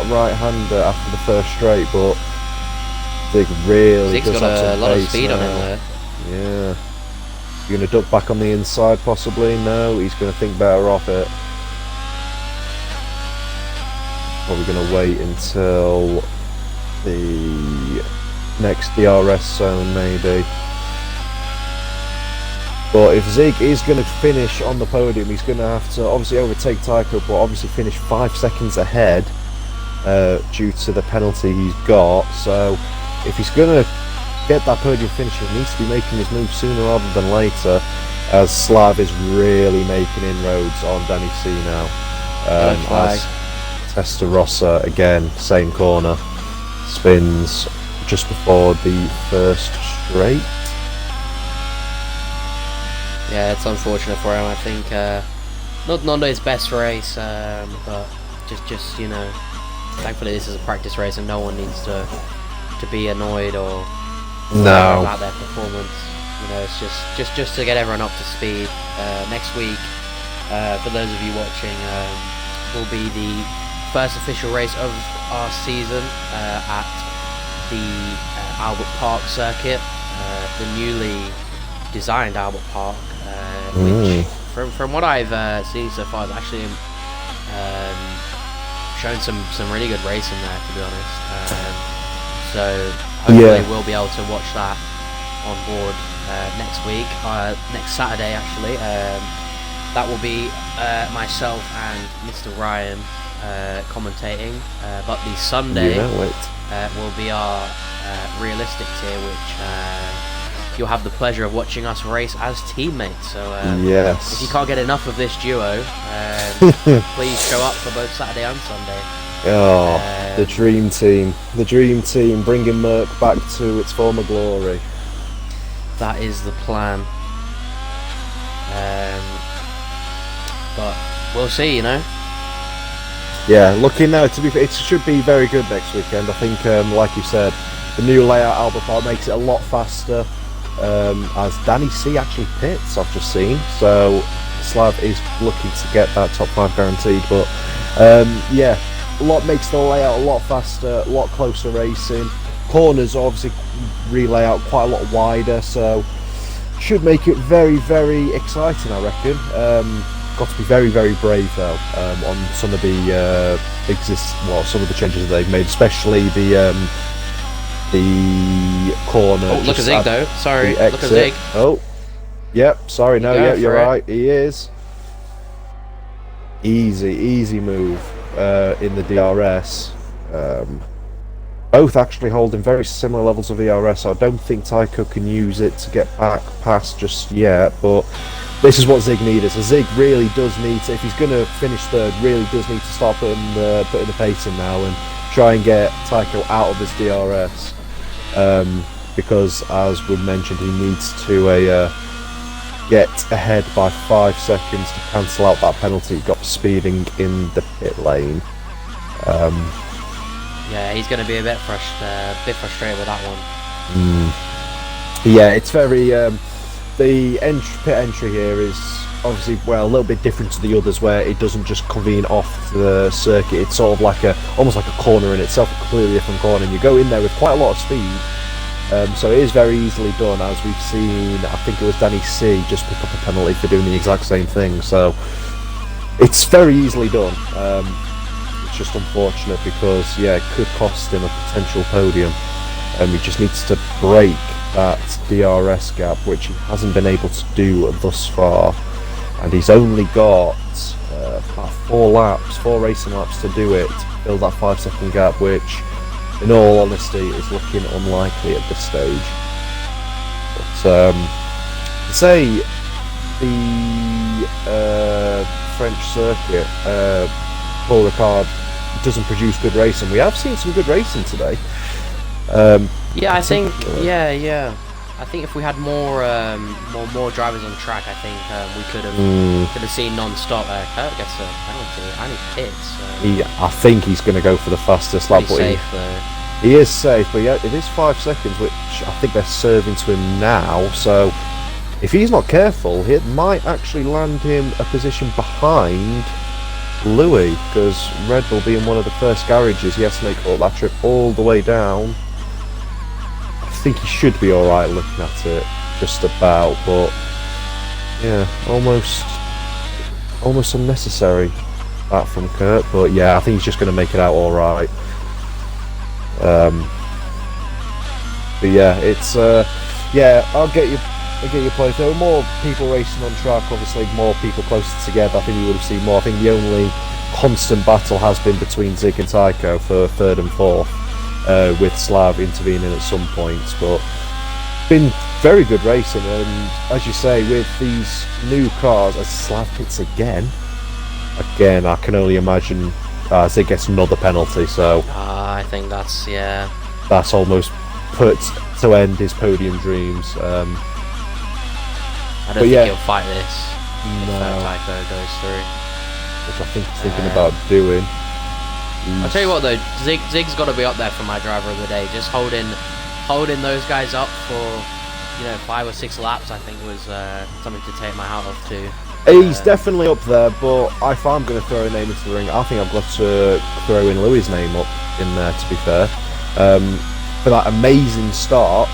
right-hander after the first straight, but Zig really Zig's got a lot of speed on him there. Yeah. He's going to duck back on the inside possibly. No, he's going to think better off it. Probably going to wait until the next DRS zone maybe. But if Zig is going to finish on the podium, he's going to have to obviously overtake Tycho, but obviously finish 5 seconds ahead due to the penalty he's got. So if he's going to get that podium finish, he needs to be making his move sooner rather than later, as Slav is really making inroads on Danny C now. As Testarossa, again, same corner, spins just before the first straight. Yeah, it's unfortunate for him. I think not his best race, but just you know, thankfully this is a practice race and no one needs to be annoyed or about their performance. You know, it's just to get everyone up to speed. Next week, for those of you watching, will be the first official race of our season at the Albert Park circuit, the newly designed Albert Park, which from what I've seen so far has actually shown some really good racing there, to be honest. So hopefully we'll be able to watch that on board next week, next Saturday actually. That will be myself and Mr. Ryan commentating, but the Sunday You know it. will be our realistic tier, which you'll have the pleasure of watching us race as teammates. So Yes. if you can't get enough of this duo, please show up for both Saturday and Sunday. Oh, the dream team. The dream team bringing Merc back to its former glory. That is the plan. But we'll see, you know. Yeah, looking now, to be fair, it should be very good next weekend. I think, like you said, the new layout Albert Park makes it a lot faster. As Danny C actually pits, I've just seen. So Slav is looking to get that top 5 guaranteed. But yeah, a lot makes the layout a lot faster, a lot closer racing. Corners obviously relay out quite a lot wider, so should make it very, very exciting, I reckon. Got to be very, very brave though on some of the some of the changes that they've made, especially the corner. Oh, look at Zig though. Sorry, look at Zig. Oh, yep. Sorry, no, yeah, you're right. He is. Easy move in the DRS. Both actually holding very similar levels of ERS, so I don't think Tycho can use it to get back past just yet, but this is what Zig needed. So Zig really does need to, if he's going to finish third, really does need to start putting the pace in now and try and get Tycho out of his DRS, because as we mentioned, he needs to get ahead by 5 seconds to cancel out that penalty he got for speeding in the pit lane. Yeah, he's going to be a bit frustrated with that one. Yeah, it's very the pit entry here is obviously a little bit different to the others, where it doesn't just convene off the circuit. It's sort of like almost like a corner in itself, a completely different corner, and you go in there with quite a lot of speed. So it is very easily done, as we've seen. I think it was Danny C just pick up a penalty for doing the exact same thing. So it's very easily done. It's just unfortunate because it could cost him a potential podium, and he just needs to break that DRS gap, which he hasn't been able to do thus far, and he's only got about 4 racing laps to do it, to fill that 5-second gap, which in all honesty is looking unlikely at this stage. But say the French circuit, Paul Ricard doesn't produce good racing. We have seen some good racing today. Yeah, I think I think if we had more drivers on track, I think we could have seen non-stop. Kurt gets a penalty and he pits. I think he's going to go for the fastest lap. Safe though. He is safe, but it is 5 seconds, which I think they're serving to him now. So if he's not careful, it might actually land him a position behind Louis, because Red Bull being one of the first garages, he has to make all that trip all the way down. I think he should be alright looking at it, just about, but yeah, almost unnecessary that from Kurt, but yeah, I think he's just going to make it out alright. But yeah, it's I'll get your point. There were more people racing on track, obviously more people closer together. I think you would have seen more. I think the only constant battle has been between Zig and Tycho for 3rd and 4th, with Slav intervening at some points, but been very good racing. And as you say, with these new cars, as Slav pits again, I can only imagine Zig gets another penalty, so I think that's almost put to end his podium dreams. I don't think he'll fight this No. if Tycho goes through. Which I think he's thinking about doing. I'll tell you what though, Zig's got to be up there for my driver of the day. Just holding those guys up for 5 or 6 laps, I think was something to take my hat off to. He's definitely up there, but if I'm going to throw a name into the ring, I think I've got to throw in Louis' name up in there, to be fair. For that amazing start,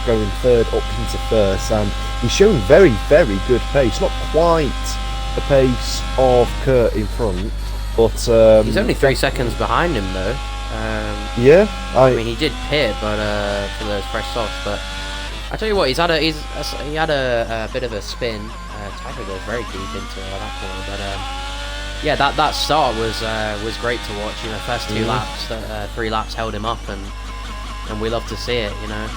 going 3rd up into 1st, and he's shown very, very good pace. Not quite the pace of Kurt in front, but he's only 3 seconds behind him though. I mean, he did pit, but for those fresh softs. But I tell you what, he had a bit of a spin. Tycho goes very deep into that corner, but yeah, that start was great to watch. You know, first 2 laps, 3 laps held him up, and we love to see it. You know,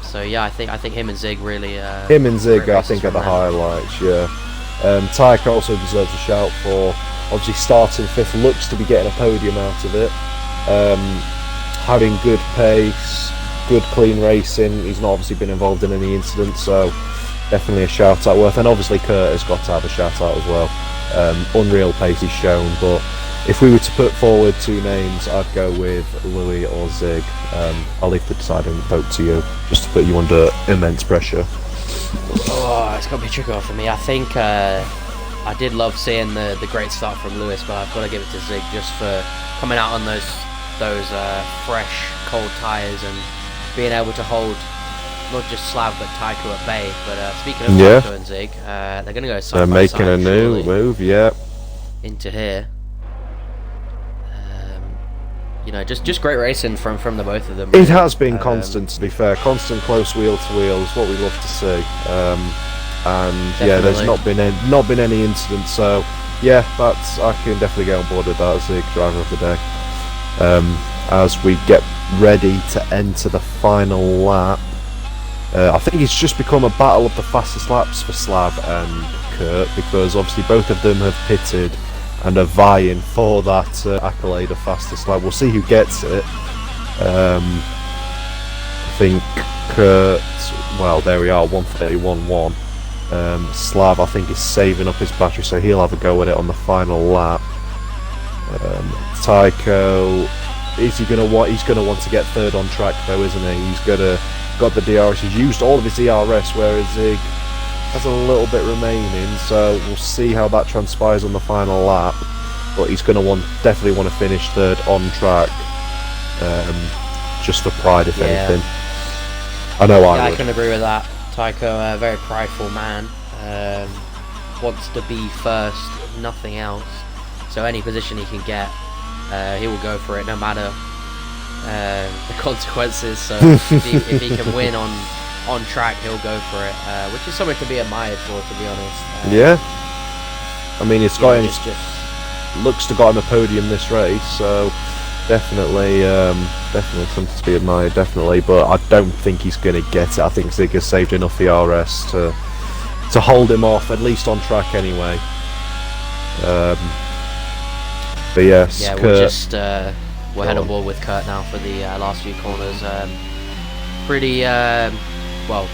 so yeah, I think him and Zig really. Him and Zig, I think, are the them. highlights. Yeah, Tyke also deserves a shout for obviously starting 5th. Looks to be getting a podium out of it. Having good pace, good clean racing. He's not obviously been involved in any incidents, so definitely a shout out worth. And obviously Kurt has got to have a shout out as well. Unreal pace he's shown, but if we were to put forward 2 names, I'd go with Louis or Zig. I'll leave the deciding vote to you, just to put you under immense pressure. Oh, it's got to be a tricky one for me. I think I did love seeing the great start from Lewis, but I've got to give it to Zig just for coming out on those fresh, cold tyres and being able to hold not just Slav but Tycho at bay. But speaking of Tycho and Zig, they're going to go side by making side, a new move, yeah. Into here. You know, just great racing from the both of them. It has been constant, to be fair. Constant close wheel to wheel is what we love to see. And yeah, there's not been any incidents. So yeah, I can definitely get on board with that as the driver of the day. As we get ready to enter the final lap, I think it's just become a battle of the fastest laps for Slav and Kurt, because obviously both of them have pitted and are vying for that accolade of fastest lap. We'll see who gets it. I think Kurt, well, there we are, 1:31.1. Slav, I think, is saving up his battery, so he'll have a go at it on the final lap. Tycho, he's gonna want to get 3rd on track though, isn't he? He's got the DRS. He's used all of his ERS, whereas Zig has a little bit remaining, so we'll see how that transpires on the final lap. But he's going to definitely want to finish 3rd on track, just for pride, if anything. I know I would. I can agree with that. Tycho, a very prideful man, wants to be first, nothing else. So any position he can get, he will go for it, no matter the consequences. So if he can win on track, he'll go for it, which is something to be admired for, to be honest. Yeah, I mean, it's got just looks to got him a podium this race, so definitely something to be admired, definitely. But I don't think he's going to get it. I think Zig has saved enough ERS to hold him off, at least on track anyway. But yes, yeah, Kurt, we're head on board with Kurt now for the last few corners. Pretty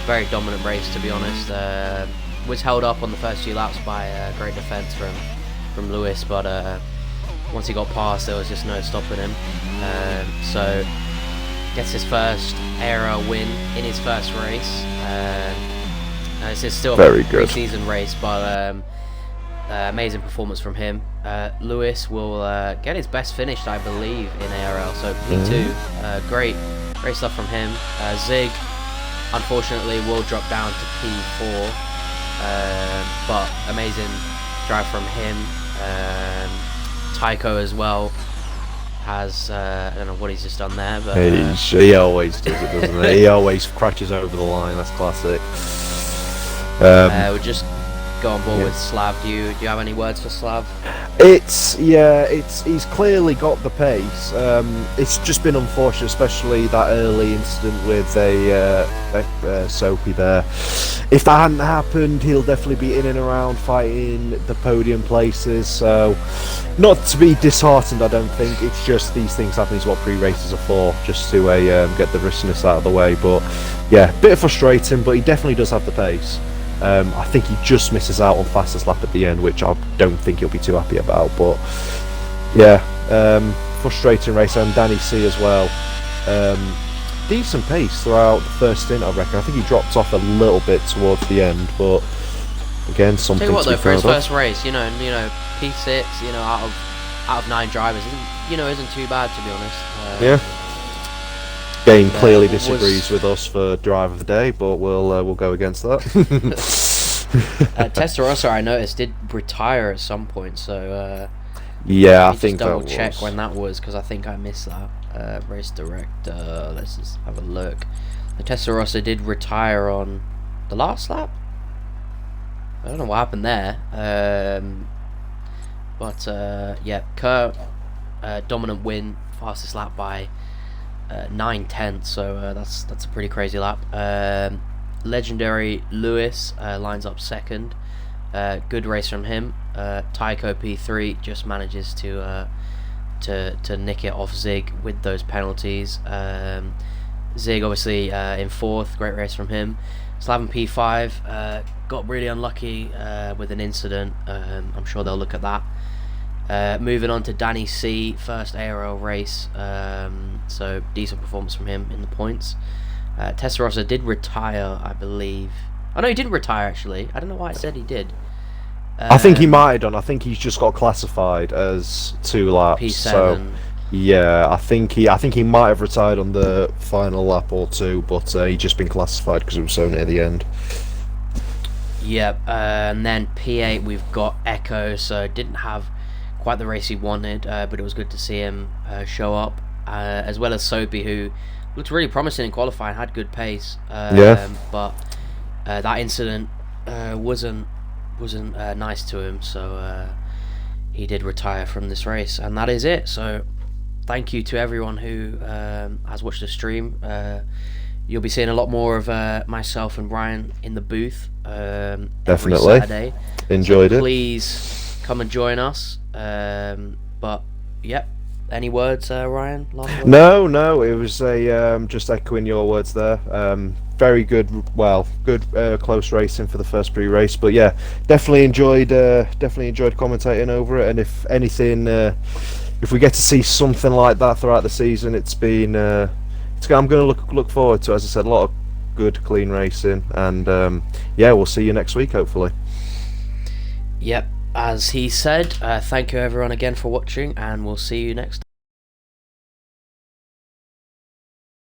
very dominant race, to be honest. Was held up on the first few laps by great defence from Lewis, but once he got past, there was just no stopping him. So gets his first ARL win in his first race. This is still a pre-season race, but amazing performance from him. Lewis will get his best finish, I believe, in ARL. So P2, great stuff from him. Zig, unfortunately, will drop down to P4, but amazing drive from him. Tycho as well has, I don't know what he's just done there, but he always does it, doesn't he? He always crashes over the line. That's classic. We'll just go on board with Slav. Do you have any words for Slav? He's clearly got the pace. It's just been unfortunate, especially that early incident with Soapy there. If that hadn't happened, he'll definitely be in and around fighting the podium places. So, not to be disheartened, I don't think. It's just these things happen. Is what pre-races are for, just to get the riskiness out of the way. But yeah, bit of frustrating, but he definitely does have the pace. I think he just misses out on fastest lap at the end, which I don't think he'll be too happy about. But yeah, frustrating race. And Danny C as well. Decent pace throughout the first stint, I reckon. I think he dropped off a little bit towards the end, but again, something to be for his proud of. first race, you know, P6, out of 9 drivers, isn't too bad, to be honest. Yeah. Game clearly disagrees with us for driver of the day, but we'll go against that. Testarossa, I noticed, did retire at some point, so yeah, I think double check when that was, because I think I missed that. Race director, let's just have a look. The Testarossa did retire on the last lap. I don't know what happened there, But yeah, Kerr, dominant win, fastest lap by 9/10, so that's a pretty crazy lap. Legendary Lewis lines up second. Good race from him. Tycho P3 just manages to nick it off Zig with those penalties. Zig obviously in fourth, great race from him. Slaven P5 got really unlucky with an incident. I'm sure they'll look at that. Moving on to Danny C, first ARL race, so decent performance from him in the points. Testarossa did retire, I believe. Oh no, he didn't retire actually. I don't know why I said he did. I think he might have done. I think he's just got classified as 2 laps. P7. So yeah, I think he might have retired on the final lap or 2, but he's just been classified because it was so near the end. Yep. And then P8 we've got Echo. So didn't have quite the race he wanted, but it was good to see him show up, as well as Soapy, who looked really promising in qualifying, had good pace. Yeah. But that incident wasn't nice to him, so he did retire from this race, and that is it. So thank you to everyone who has watched the stream. You'll be seeing a lot more of myself and Ryan in the booth every Definitely. Saturday. Enjoyed So it. please come and join us. But yep, any words, Ryan? Last word? No, it was just echoing your words there. Very good, close racing for the first pre-race, but yeah, definitely enjoyed commentating over it. And if anything, if we get to see something like that throughout the season, I'm going to look forward to, as I said, a lot of good, clean racing, and yeah, we'll see you next week, hopefully. Yep, as he said, thank you everyone again for watching, and we'll see you next time.